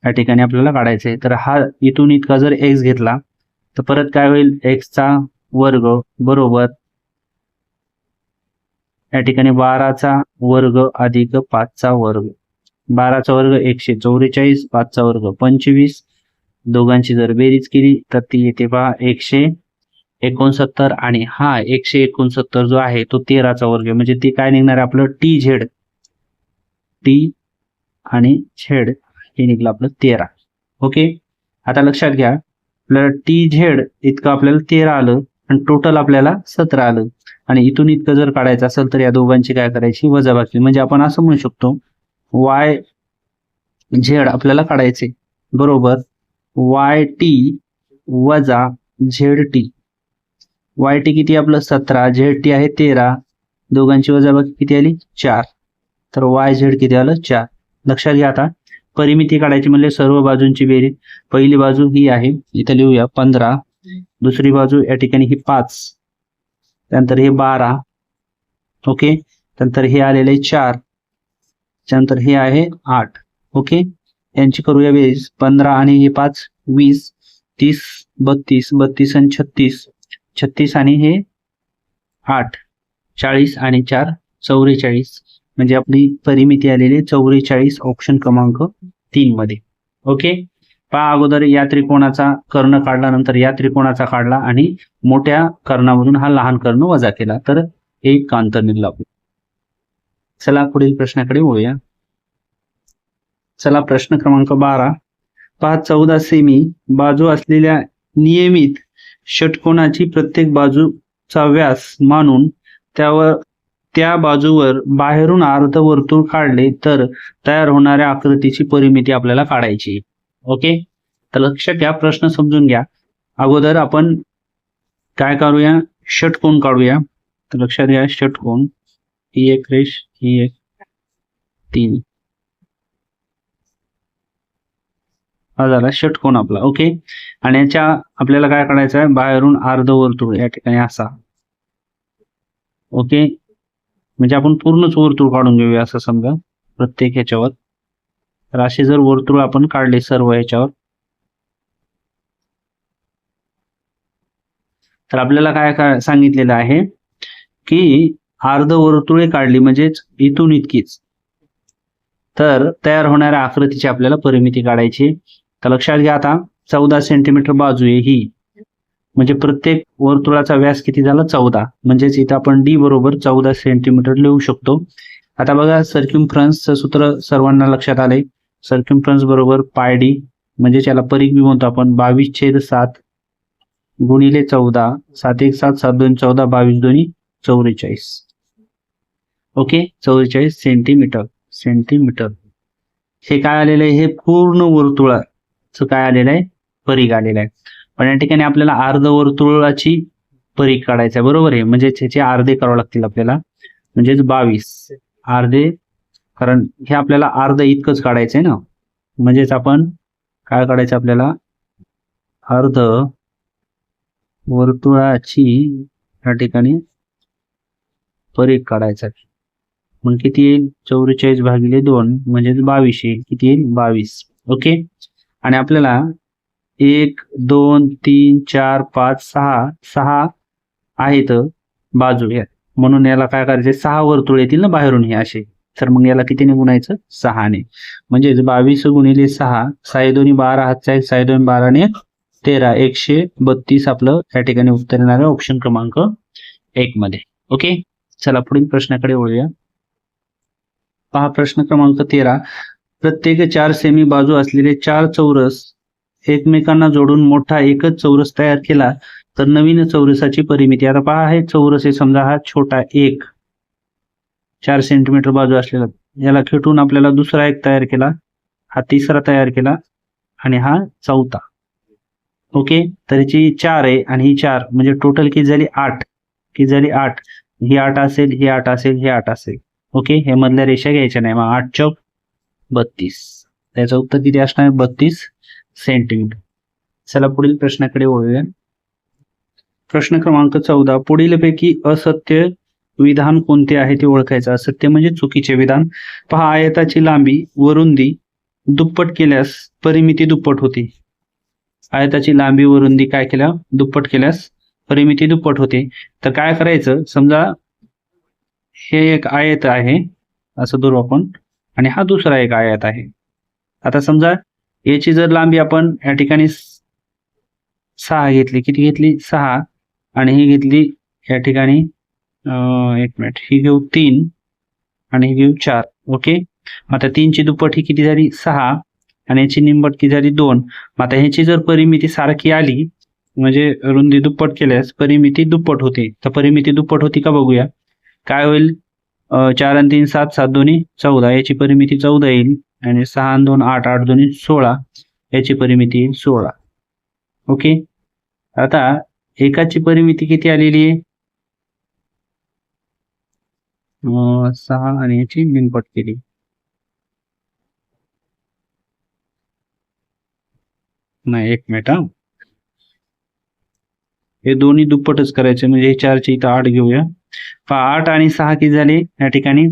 या ठिकाणी आपल्याला काढायचे. तर हा इथून इतका जर एक्स घेतला तर परत काय होईल? एक्सचा वर्ग बरोबर या ठिकाणी 12चा वर्ग अधिक 5चा वर्ग. 12चा वर्ग 144, 5चा वर्ग 25. दोघांची जर बेरीज केली तर ती येते पहा 169, आणि हा 169 जो आहे तो 13चा वर्ग आहे. म्हणजे ती काय निघणार आहे आपलं? T Z. टी आणि झेड हे निघलं आपलं 13. ओके, आता लक्षात घ्या, आपल्याला टी झेड इतकं आपल्याला 13 आलं आणि टोटल आपल्याला 17 आलं, आणि इथून इतकं जर काढायचं असेल तर या दोघांची काय करायची? वजाबाकी. म्हणजे आपण असं म्हणू शकतो वाय झेड आपल्याला काढायचे बरोबर वाय टी वजा झेड टी. वाय टी किती आपलं 17, झेड टी आहे 13, दोघांची वजाबाकी किती आली? 4. तर वाय झेड किती आलं? 4. लक्षात घ्या, आता परिमिती काढायची म्हणजे सर्व बाजूंची बेरीज. पहिली बाजू ही आहे, इथे लिहूया 15. दुसरी बाजू या ठिकाणी ही 5, त्यानंतर हे 12. ओके, त्यानंतर हे आलेले 4, त्यानंतर हे आहे 8. ओके, यांची करूया बेरीज. 15 आणि हे 5 20, 30 32, 32 आणि 36, 36 आणि हे 8 40 आणि 4 44. म्हणजे आपली परिमिती आलेली 44, ऑप्शन क्रमांक 3 मध्ये. ओके, पहा अगोदर या त्रिकोणाचा कर्ण काढला, नंतर या त्रिकोणाचा काढला, आणि मोठ्या कर्णामधून हा लहान कर्ण वजा केला, तर एक अंतर निघलं. चला पुढील प्रश्नाकडे वळूया. चला, प्रश्न क्रमांक 12 पहा. 14 सेमी बाजू असलेल्या नियमित षटकोनाची प्रत्येक बाजूचा व्यास मानून त्या बाजूवर बाहेरून अर्धवर्तुळ काढले तर तयार होणाऱ्या आकृतीची परिमिती आपल्याला काढायची. ओके, तर लक्षात घ्या, प्रश्न समजून घ्या. अगोदर आपण काय काढूया? षटकोन काढूया. तर लक्षात घ्या, षटकोन, ही एक रेष, ही एक, 3, हा झाला षटकोन आपला. ओके, आणि याच्या आपल्याला काय काढायचं आहे? बाहेरून अर्धवर्तुळ या ठिकाणी असा. ओके, म्हणजे आपण पूर्णच वर्तुळ काढून घेऊया असं समजा प्रत्येक ह्याच्यावर. तर असे जर वर्तुळ आपण काढले सर्व ह्याच्यावर, तर आपल्याला काय सांगितलेलं आहे की अर्धवर्तुळे काढली म्हणजेच इथून इतकीच, तर तयार होणाऱ्या आकृतीची आपल्याला परिमिती काढायची. तर लक्षात घ्या, आता 14 सेंटीमीटर बाजू आहे ही, म्हणजे प्रत्येक वर्तुळाचा व्यास किती झाला 14, म्हणजेच इथं आपण डी बरोबर 14 सेंटीमीटर लिहू शकतो. आता बघा सर्क्युम्फरन्सचं सूत्र सर्वांना लक्षात आलंय. सर्क्युम्फरन्स बरोबर पाय डी, म्हणजे त्याला परिघ बी म्हणतो आपण. 22/7 गुणिले 14, 7 1 7 7 2 14 22 2 44. Okay, 44 centimetre. हे काय आलेलं आहे, हे पूर्ण वर्तुळाचं काय आलेलं आहे, परिघ आलेलं आहे. पण या ठिकाणी आपल्याला अर्धवर्तुळाची परिघ काढायचा आहे, बरोबर आहे. म्हणजे त्याचे अर्धे करावे लागतील आपल्याला, म्हणजेच 22 अर्धे, कारण हे आपल्याला अर्ध इतकंच काढायचं आहे ना. म्हणजेच आपण काय काढायचं, आपल्याला अर्ध वर्तुळाची या ठिकाणी परिघ काढायचा. मग किती येईल, 44/2 म्हणजेच 22 येईल. किती येईल, 22. ओके, आणि आपल्याला 1 2 3 4 5 6 आहेत बाजू या, म्हणून याला काय करायचे, 6 वर्तुळ येतील ना बाहेरून हे असे. तर मग याला कितीने गुणायचं, 6 ने. म्हणजेच 22 गुणिले 6, 6 2 12 हातचा 6 2 12 ने 13, 132 आपलं या ठिकाणी उत्तर येणार आहे ऑप्शन क्रमांक 1 मध्ये. ओके, चला पुढील प्रश्नाकडे वळूया. पहा प्रश्न क्रमांक 13. प्रत्येक 4 सेमी बाजू असलेले 4 चौरस एकमेकांना जोडून मोठा एकच चौरस तयार केला तर नवीन चौरसाची परिमिती. आता पहा, हे चौरस आहे समजा, हा छोटा एक 4 सेंटीमीटर बाजू असलेला, याला खेटून आपल्याला दुसरा एक तयार केला, हा तिसरा तयार केला आणि हा चौथा. ओके, तर याची 4 आहे आणि ही 4, म्हणजे टोटल किती झाली 8. किती झाली 8. ही 8 असेल, ही 8 असेल, ही 8 असेल. ओके, हे मधल्या रेषा घ्यायच्या नाही. मग 8 चौक 32. त्याचं उत्तर किती असणार, 32 सेंटीमीटर. चला पुढील प्रश्नाकडे वळूया. प्रश्न क्रमांक 14. पुढीलपैकी असत्य विधान कोणते आहे ते ओळखायचं. असत्य म्हणजे चुकीचे विधान. पहा, आयताची लांबी व रुंदी दुप्पट केल्यास परिमिती दुप्पट होते. आयताची लांबी व रुंदी काय केल्या, दुप्पट केल्यास परिमिती दुप्पट होते. तर काय करायचं, समजा हे एक आयत आहे असं धरू आपण, आणि हा दुसरा एक आयत आहे. आता समजा याची जर लांबी आपण या ठिकाणी 6 घेतली, किती घेतली 6, आणि ही घेतली या ठिकाणी 1 मिनिट, ही घेऊ 3 आणि ही घेऊ 4. ओके, आता 3 ची दुप्पट ही किती झाली 6, आणि याची निंबट किती झाली 2. आता ह्याची जर परिमिती सारखी आली, म्हणजे रुंदी दुप्पट केल्यास परिमिती दुप्पट होते. तर परिमिती दुप्पट होती का बघूया. काय होईल, 4 आणि 3 7 7 2 14, याची परिमिती 14 येईल, आणि 6 आणि 2 8 8 2 16, याची परिमिती येईल 16. ओके, आता एकाची परिमिती किती आलेली आहे, 6, आणि याची निंबट केली. नाही, 1 मिनिट, हे दोन्ही दुप्पटच करायचे, म्हणजे हे 4 ची इथं 8 घेऊया. 8 आणि 6 किती झाले या ठिकाणी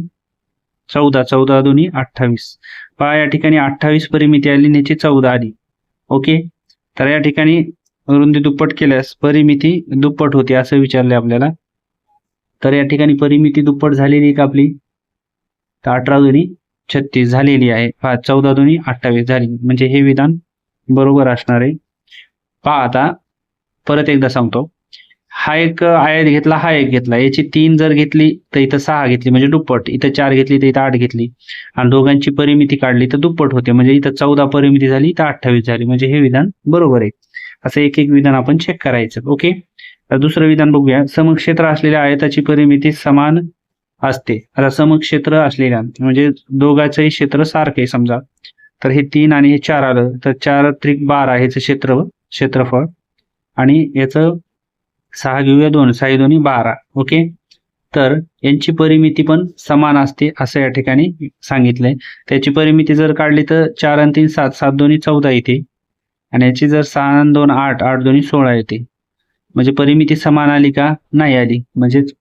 14, 14 2 28. पहा, या ठिकाणी 28 परिमिती आली आणि याची 14 आली. ओके, तर या ठिकाणी रुंदी दुप्पट केल्यास परिमिती दुप्पट होते असं विचारले आपल्याला. तर या ठिकाणी परिमिती दुप्पट झालेली का आपली, तर 18 2 36 झालेली आहे. 14 2 28 झाली, म्हणजे हे विधान बरोबर असणार आहे. पहा, आता परत एकदा सांगतो, हा एक आयत घेतला, हा एक घेतला, याची 3 जर घेतली तर इथं 6 घेतली म्हणजे दुप्पट, इथं 4 घेतली तर इथं 8 घेतली, आणि दोघांची परिमिती काढली तर दुप्पट होते, म्हणजे इथं 14 परिमिती झाली तर 28 झाली, म्हणजे हे विधान बरोबर आहे. असं एक एक विधान आपण चेक करायचं. ओके, तर दुसरं विधान बघूया. समक्षेत्र असलेल्या आयताची परिमिती समान असते. आता समक्षेत्र असलेल्या म्हणजे दोघांचंही क्षेत्र सारखे समजा, तर हे 3 आणि हे 4 आलं तर 4 त्रिक 12 ह्याचं क्षेत्रफळ, आणि याचं 6 घेऊया 2, 6 2 12. ओके, तर यांची परिमिती पण समान असते असं या ठिकाणी सांगितलंय. त्याची परिमिती जर काढली तर 4 आणि 3 7, 7 2 14 येते, आणि याची जर 6 आणि 2 8, 8 2 16 येते. म्हणजे परिमिती समान आली का, नाही आली, म्हणजेच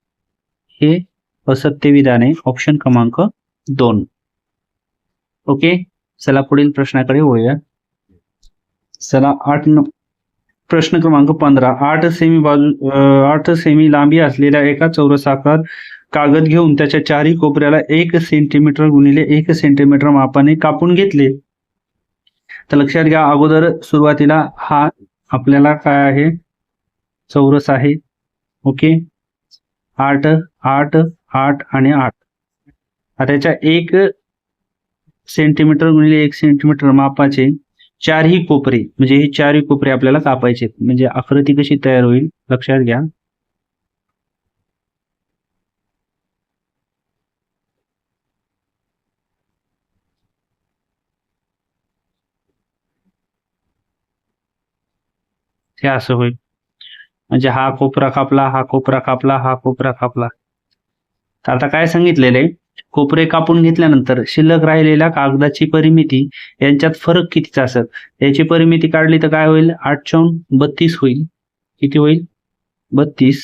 हे असत्य विधान आहे ऑप्शन क्रमांक 2. ओके, चला पुढील प्रश्नाकडे वळूया. चला प्रश्न क्रमांक 15. 8 सेमी लांबी असलेल्या एका चौरसाकार कागद घेऊन त्याच्या चारही कोपऱ्याला 1 सेंटीमीटर गुणिले 1 सेंटीमीटर मापाने कापून घेतले तर लक्षात घ्या, अगोदर सुरुवातीला हा आपल्याला काय आहे, चौरस आहे. ओके, 8 8 8 आणि 8. आता याच्या 1 सेंटीमीटर गुणिले 1 सेंटीमीटर मापाचे चारही कोपरे, म्हणजे हे चारही कोपरे आपल्याला कापायचे. म्हणजे आकृती कशी तयार होईल लक्षात घ्या. हे असं होईल. म्हणजे हा कोपरा कापला, हा कोपरा कापला, हा कोपरा कापला. तर आता काय सांगितलेलं आहे, कोपरे कापून घेतल्यानंतर शिल्लक राहिलेल्या कागदाची परिमिती यांच्यात फरक कितीचा असेल. याची परिमिती काढली तर काय होईल, 8×32 होईल. किती होईल, 32.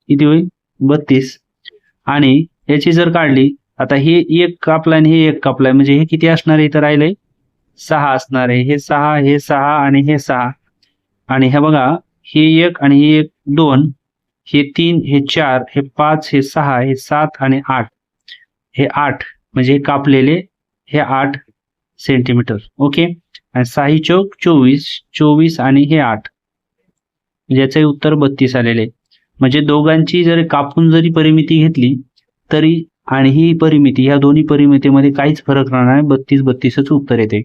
किती होईल, 32. आणि याची जर काढली, आता हे एक कापला आणि हे एक कापलाय, म्हणजे हे किती असणार आहे, इथं राहिलंय 6 असणार आहे. हे 6, हे 6 आणि हे 6. आणि हे बघा, हे 1 आणि हे 1 2, हे 3, हे 4, हे 5, हे 6, हे 7 आणि 8. हे 8 म्हणजे हे कापलेले हे 8 सेंटीमीटर. ओके, आणि 6 चौक 24, 24 आणि हे 8, म्हणजे याचं उत्तर 32 आलेले. म्हणजे दोघांची जर कापून जरी परिमिती घेतली तरी आणि ही परिमिती, ह्या दोन्ही परिमितीमध्ये काहीच फरक राहणार नाही, 32 32च उत्तर येते.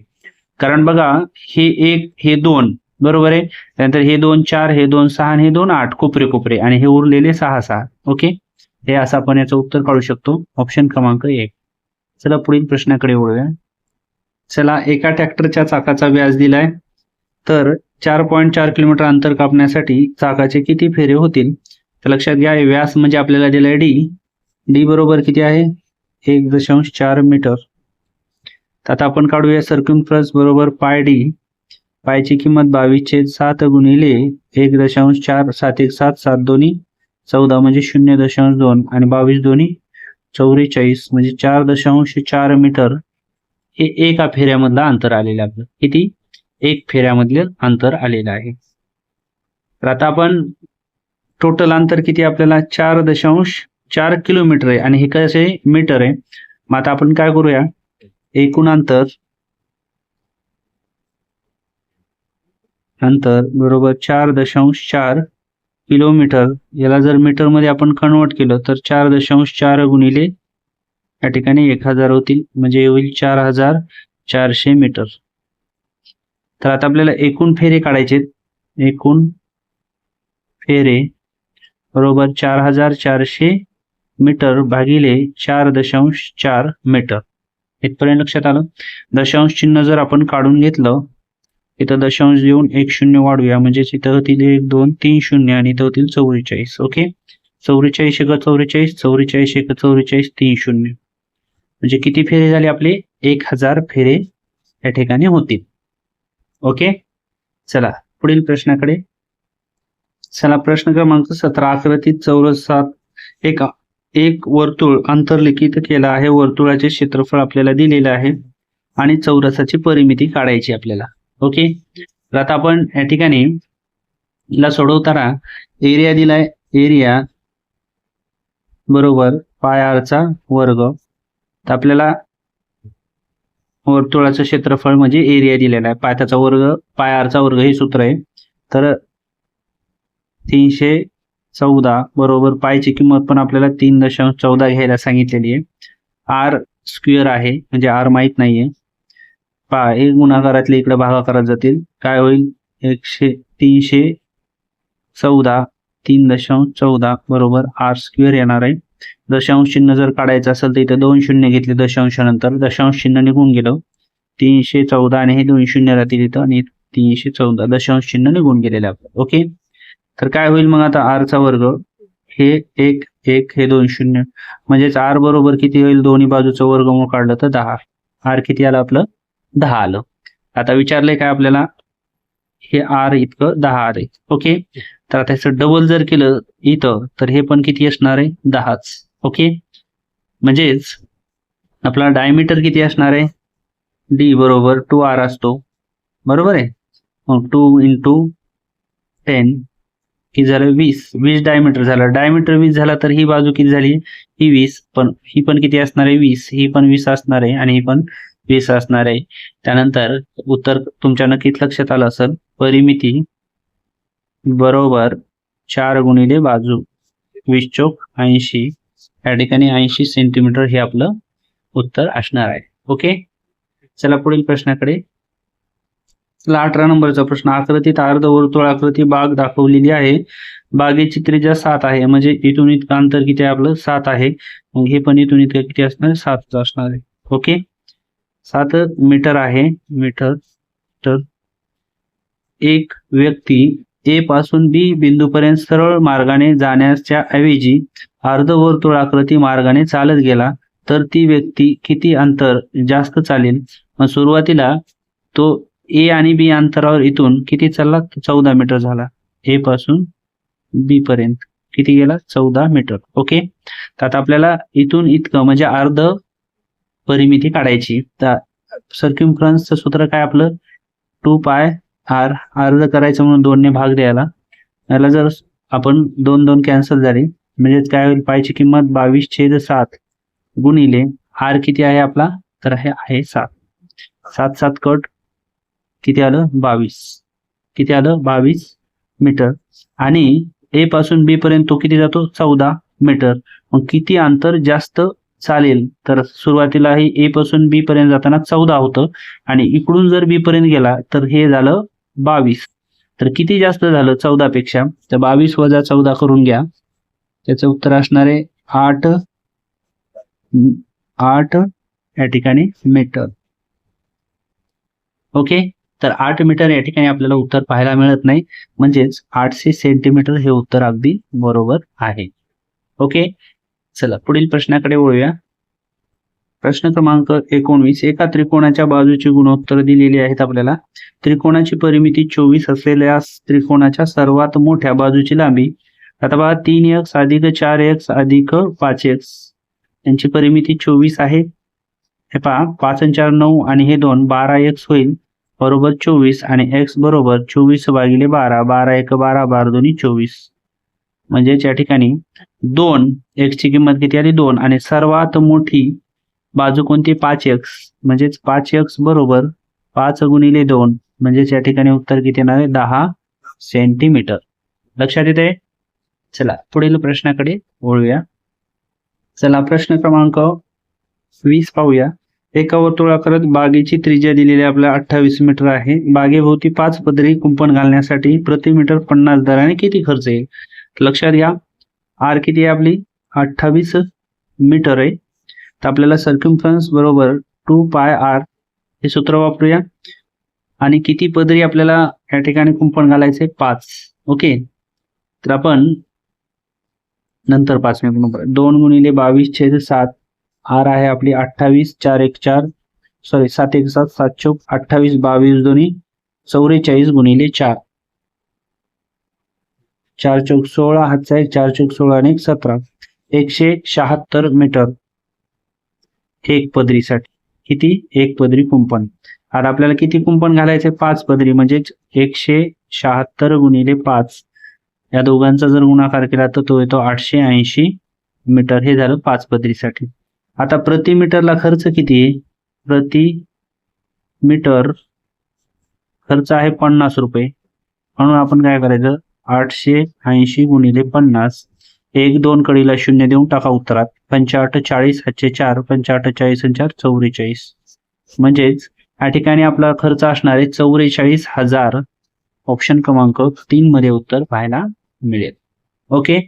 कारण बघा, हे 1 हे 2 बरोबर आहे, त्यानंतर हे 2 4, हे 2 6 आणि हे 2 8 कोपरे कोपरे, आणि हे उरलेले 6 6. ओके, हे असं आपण याचं उत्तर काढू शकतो, ऑप्शन क्रमांक 1. चला पुढील प्रश्नाकडे वळूया. चला, एका ट्रॅक्टरच्या चाकाचा व्यास दिलाय, तर 4.4 किलोमीटर अंतर कापण्यासाठी चाकाचे किती फेरे होतील. तर लक्षात घ्या, व्यास म्हणजे आपल्याला दिलाय डी बरोबर किती आहे, 1.4 मीटर. तर आता आपण काढूया सर्कम्फरन्स बरोबर पाय डी. पायची किंमत 22/7 गुणिले 1.4, 7 1 7 7 दोन्ही 14 म्हणजे 0.2 आणि 22 दोन्ही 44 म्हणजे 4.4 मीटर हे एका फेऱ्यामधलं अंतर आलेलं आपलं. किती, एक फेऱ्यामधलं अंतर आलेलं आहे. तर आता आपण टोटल अंतर किती आपल्याला 4.4 किलोमीटर आहे आणि हे कसे मीटर आहे. मग आता आपण काय करूया, एकूण अंतर बरोबर 4.4 किलोमीटर, याला जर मीटर मध्ये आपण कन्वर्ट केलं तर 4.4 गुणिले या ठिकाणी 1000 होतील, म्हणजे होईल 4400 मीटर. तर आता आपल्याला एकूण फेरे काढायचे. एकूण फेरे बरोबर 4400 मीटर भागिले 4.4 मीटर. इथपर्यंत लक्षात आलं. दशांश चिन्ह जर आपण काढून घेतलं, इथं दशांश देऊन 1 0 वाढूया, म्हणजे इथं होतील 1 2 3 0 आणि इथं होतील 44. ओके, 44 1 44, 44 1 44, 3 0, म्हणजे किती फेरे झाले आपले, 1000 फेरे या ठिकाणी होतील. ओके, चला पुढील प्रश्नाकडे. चला, प्रश्न क्रमांक 17. आकृतीत चौरसात एक वर्तुळ अंतर्लिखित केलं आहे. वर्तुळाचे क्षेत्रफळ आपल्याला दिलेलं आहे आणि चौरसाची परिमिती काढायची आपल्याला. ओके, तर आता आपण या ठिकाणी ला सोडवताना एरिया दिलाय, एरिया बरोबर पाय आरचा वर्ग. तर आपल्याला वर्तुळाचं क्षेत्रफळ म्हणजे एरिया दिलेला आहे, पायथाचा वर्ग पाय आरचा वर्ग हे सूत्र आहे. तर 314 बरोबर पायची किंमत पण आपल्याला 3.14 घ्यायला सांगितलेली आहे. आर स्क्वेअर आहे, म्हणजे आर माहित नाहीये. एक गुणाकारातले इकडे भागाकारात जातील, काय होईल, 314 3.14 बरोबर आर स्क्वेअर येणार आहे. दशांश चिन्ह जर काढायचं असेल तर इथे 2 शून्य घेतले दशांशानंतर, दशांश चिन्ह निघून गेलं, 314 आणि हे 2 शून्य राहतील इथं, आणि 314 दशांश चिन्ह निघून गेलेलं आपलं. ओके, तर काय होईल मग आता आरचा वर्ग हे 1 1 हे 2 शून्य, म्हणजेच आर बरोबर किती होईल, दोन्ही बाजूचं वर्गमूळ काढलं तर 10. आर किती आलं आपलं, 10 आलं. आता विचारलंय काय आपल्याला, हे आर इतकं 10 आहे. ओके, तर आता ह्याचं डबल जर केलं इथं तर हे पण किती असणार आहे, 10च. ओके, म्हणजेच आपला डायमीटर किती असणार आहे, डी बरोबर 2r असतो, बरोबर आहे. मग 2 × 10 किती झालं 20 डायमीटर झालं. डायमीटर 20 झाला तर ही बाजू किती झाली, ही 20, पण ही पण किती असणार आहे 20, ही पण 20 असणार आहे आणि ही पण 20 असणार आहे. त्यानंतर उत्तर तुमच्या नक्कीच लक्षात आलं असेल. परिमिती बरोबर 4 गुणिले बाजू 20 चौक 80. या ठिकाणी 80 सेंटीमीटर हे आपलं उत्तर असणार आहे. ओके, चला पुढील प्रश्नाकडे. 18 नंबरचा प्रश्न. आकृतीत अर्धवर्तुळाकृती बाग दाखवलेली आहे. बागेची त्रिज्या 7 आहे, म्हणजे इथून इतकं अंतर किती आहे आपलं 7 आहे. मग हे पण इथून इतकं किती असणार 7 असणार आहे. ओके, 7 मीटर आहे. मीटर तर एक व्यक्ती ए पासून बी बिंदूपर्यंत सरळ मार्गाने जाण्याच्या ऐवजी अर्धवर्तुळाकृती मार्गाने चालत गेला तर ती व्यक्ती किती अंतर जास्त चालेल. मग सुरुवातीला तो ए आणि बी अंतरावर इथून किती चालला 14 मीटर झाला. ए पासून बी पर्यंत किती गेला 14 मीटर. ओके, तर आता आपल्याला इथून इतकं म्हणजे अर्ध परिमिती काढायची. तर सर्क्युम्फरन्सचं सूत्र काय आपलं 2 पाय आर. अर्ध करायचं म्हणून 2 ने भाग द्यायला. याला जर आपण 2 कॅन्सल झाले म्हणजे काय होईल, पायची किंमत 22/7 गुणिले आर किती आहे आपला, तर हे आहे 7. 7 7 कट किती आलं 22. किती आलं 22 मीटर. आणि ए पासून बी पर्यंत तो किती जातो 14 मीटर. मग किती अंतर जास्त चालेल, तर सुरुवातीला हे ए पासून बी पर्यंत जाताना 14 होतं आणि इकडून जर बी पर्यंत गेला तर हे झालं 22. तर किती जास्त झालं 14 पेक्षा, तर 22 वजा 14 करून घ्या. त्याचं उत्तर असणार आहे 8 या ठिकाणी मीटर. ओके, तर 8 मीटर या ठिकाणी आपल्याला उत्तर पाहायला मिळत नाही, म्हणजेच 800 सेंटीमीटर हे उत्तर अगदी बरोबर आहे. ओके, चला पुढील प्रश्नाकडे वळूया. प्रश्न क्रमांक 19. एका त्रिकोणाच्या बाजूची गुणोत्तर दिलेली आहेत आपल्याला. त्रिकोणाची परिमिती 24 असलेल्या त्रिकोणाच्या सर्वात मोठ्या बाजूची लांबी. आता पहा 3x अधिक 4x अधिक 5x यांची परिमिती 24 आहे. हे पहा 5 आणि 4 9 आणि हे 2 12x होईल बरोबर 24 आणि x बरोबर 24/12. 12 1 12 12 दोन्ही 24. म्हणजे या ठिकाणी 2 x ची किंमत किती आली 2 आणि सर्वात मोठी बाजू कोणती 5x, म्हणजेच 5x बरोबर 5 गुणिले 2 म्हणजेच या ठिकाणी उत्तर किती येणार आहे 10 सेंटीमीटर. लक्षात येते. चला पुढील प्रश्नाकडे वळूया. चला प्रश्न क्रमांक 20 पाहूया. एका वर्तुळाकृत बागेची त्रिज्या दिलेली आपल्याला 28 मीटर आहे. बागेभोवती 5 पदरी कुंपण घालण्यासाठी प्रति मीटर 50 दराने किती खर्च येईल. लक्षात घ्या आर किती आहे आपली 28 मीटर आहे. तर आपल्याला सर्क्युम्फरन्स बरोबर 2 पाय आर हे सूत्र वापरूया. आणि किती पदरी आपल्याला या ठिकाणी कुंपण घालायचे 5. ओके, तर आपण नंतर 5 नंबर 2 गुणिले 22/7 आर आहे आपली 28 4 1 4 सॉरी 7 1 7 7 चौक 28 22 दोन्ही 44 गुणिले 4 4 चौक 16 हातचा 1 4 चौक 16 आणि 17 176 मीटर एक पदरीसाठी. किती एक पदरी कुंपण. आता आपल्याला किती कुंपण घालायचे 5 पदरी म्हणजेच 176 गुणिले 5 या दोघांचा जर गुणाकार केला तर तो येतो 880 मीटर. हे झालं 5 पदरीसाठी. आता प्रति मीटरला खर्च किती आहे. प्रति मीटर खर्च आहे 50 रुपये. म्हणून आपण काय करायचं 880 गुणिले 50 1 2 कडीला 0 देऊन टाका उत्तरात. 85 40 हातचे 4 85 40 आणि 4 44. म्हणजेच या ठिकाणी आपला खर्च असणार आहे 44,000. ऑप्शन क्रमांक 3 मध्ये उत्तर पाहायला मिळेल. ओके,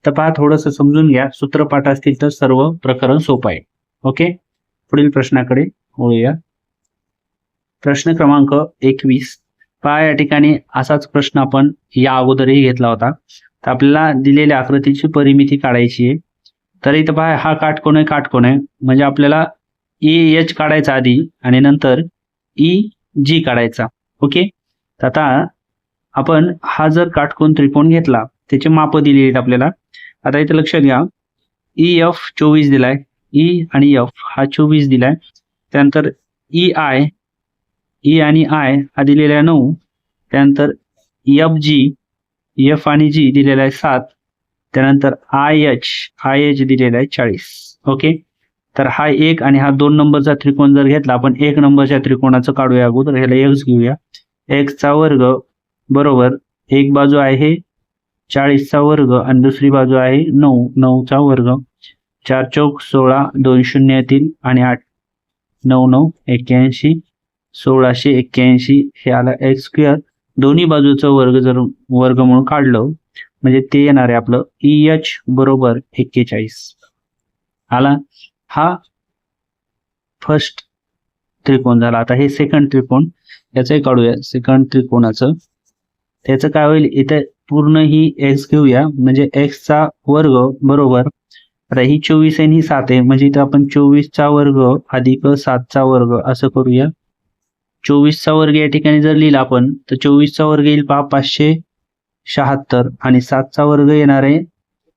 तर पहा थोडंसं समजून घ्या. सूत्रपाठ असतील तर सर्व प्रकरण सोपं आहे. ओके, पुढील प्रश्नाकडे वळूया. प्रश्न क्रमांक 21. पहा या ठिकाणी असाच प्रश्न आपण या अगोदरही घेतला होता. तर आपल्याला दिलेल्या आकृतीची परिमिती काढायची आहे. तर इथं पहा हा काटकोन आहे म्हणजे आपल्याला EH काढायचा आधी आणि नंतर EG काढायचा. ओके, तर आता आपण हा जर काटकोन त्रिकोण घेतला त्याचे माप दिलेली आहेत आपल्याला. आता इथे लक्षात घ्या EF 24 दिलाय, E आणि F हा 24 दिलाय. त्यानंतर E आणि I हा दिलेला आहे 9. त्यानंतर FG एफ आणि जी दिलेला आहे 7, त्यानंतर आय एच दिलेला आहे 40. ओके, तर हा 1 आणि हा 2 नंबरचा त्रिकोण जर घेतला आपण 1 नंबरच्या त्रिकोणाचं काढूया अगोदर. ह्याला x घेऊया. x चा वर्ग बरोबर एक बाजू आहे 40 चा वर्ग आणि दुसरी बाजू आहे 9 चा वर्ग. 4 चौक 16, 2 शून्य येतील आणि 8 9 9 81, 1681 हे आला एक्स स्क्वेअर. दोन्ही बाजूचं वर्ग जर वर्गमूळ काढलं म्हणजे ते येणार आहे आपलं EH बरोबर 41 आला. हा फर्स्ट त्रिकोण झाला. आता हे सेकंड त्रिकोण याचंही काढूया. सेकंड त्रिकोणाचं त्याचं काय होईल, इथे पूर्ण ही x घेऊया म्हणजे x चा वर्ग बरोबर, आता ही 24 आणि ही 7 आहे म्हणजे इथं आपण 24 चा वर्ग अधिक 7 चा वर्ग असं करूया. 24 चा वर्ग या ठिकाणी जर लिहिला आपण तर 24 चा वर्ग येईल 576 आणि 7 चा वर्ग येणार आहे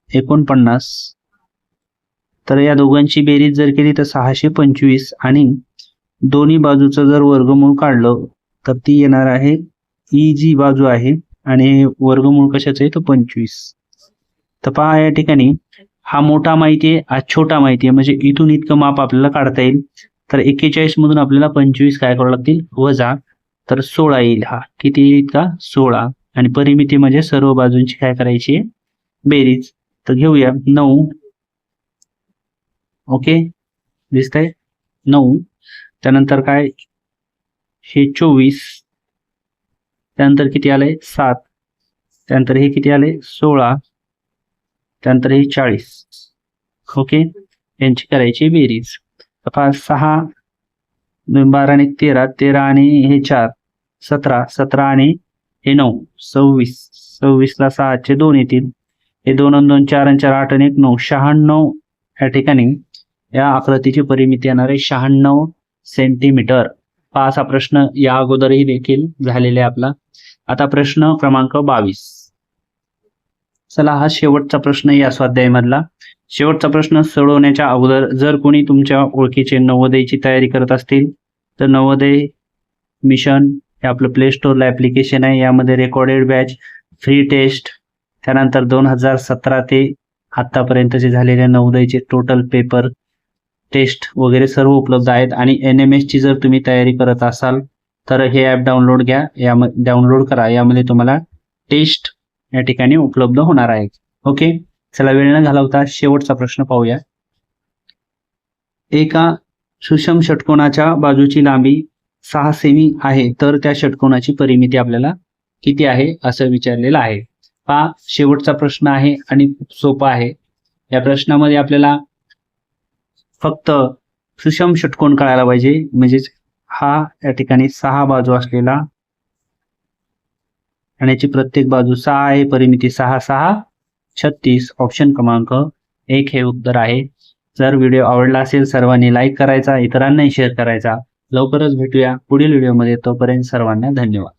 49. तर या दोघांची बेरीज जर केली तर 625 आणि दोन्ही बाजूचं जर वर्गमूळ काढलं तर ती येणार आहे ही जी बाजू आहे आणि वर्गमूळ कशाचं आहे तर 25. तर पहा या ठिकाणी हा मोठा माहिती आहे, हा छोटा माहिती आहे म्हणजे इथून इतकं माप आपल्याला काढता येईल. तर 41 मधून आपल्याला 25 काय करावं लागतील वजा, तर 16 येईल. हा किती येईल का 16 आणि परिमिती म्हणजे सर्व बाजूंची काय करायची बेरीज. तर घेऊया 9. ओके, दिसतंय 9. त्यानंतर काय हे 24, त्यानंतर किती आलंय 7, त्यानंतर हे किती आले 16, त्यानंतर हे 40. ओके, यांची करायची बेरीज. 6 12 आणि 13, 13 आणि हे 4 17, 17 आणि हे 9 26, 26 ला 6 चे 2 येतील. हे 2 आणि 2 4 आणि 4 8 आणि 1 9 96 या ठिकाणी या आकृतीची परिमिती येणार आहे 96 सेंटीमीटर. हा असा प्रश्न या अगोदरही देखील झालेला आहे आपला. आता प्रश्न क्रमांक 22. चला हा शेवटचा प्रश्न या स्वाध्यायामधला. शेवटचा प्रश्न सोडवण्याच्या अगोदर जर कोणी तुमच्या ओळखीचे नवोदयची तयारी करत असतील तर नवोदय मिशन हे आपलं प्ले स्टोअरला ॲप्लिकेशन आहे. यामध्ये रेकॉर्डेड बॅच, फ्री टेस्ट, त्यानंतर 2017 ते आत्तापर्यंतचे झालेले नवोदयचे टोटल पेपर टेस्ट वगैरे सर्व उपलब्ध आहेत. आणि NMS ची जर तुम्ही तयारी करत असाल तर हे ॲप डाउनलोड घ्या, डाउनलोड करा. यामध्ये तुम्हाला टेस्ट या ठिकाणी उपलब्ध होणार आहे. ओके, चला वेळ न घालवता शेवटचा प्रश्न पाहूया. एका सुषम षटकोनाच्या बाजूची लांबी 6 सेमी आहे तर त्या षटकोनाची परिमिती आपल्याला किती आहे असं विचारलेलं आहे. हा शेवटचा प्रश्न आहे आणि खूप सोपा आहे. या प्रश्नामध्ये आपल्याला फक्त सुषम षटकोन कळायला पाहिजे, म्हणजेच हा या ठिकाणी 6 बाजू असलेला आणि याची प्रत्येक बाजू 6 आहे. परिमिती 6 6 36. ऑप्शन क्रमांक 1 हे उत्तर आहे. जर व्हिडिओ आवडला असेल सर्वांनी लाईक करायचा, इतरांनाही शेअर करायचा. लवकरच भेटूया पुढील व्हिडिओमध्ये. तोपर्यंत सर्वांना धन्यवाद.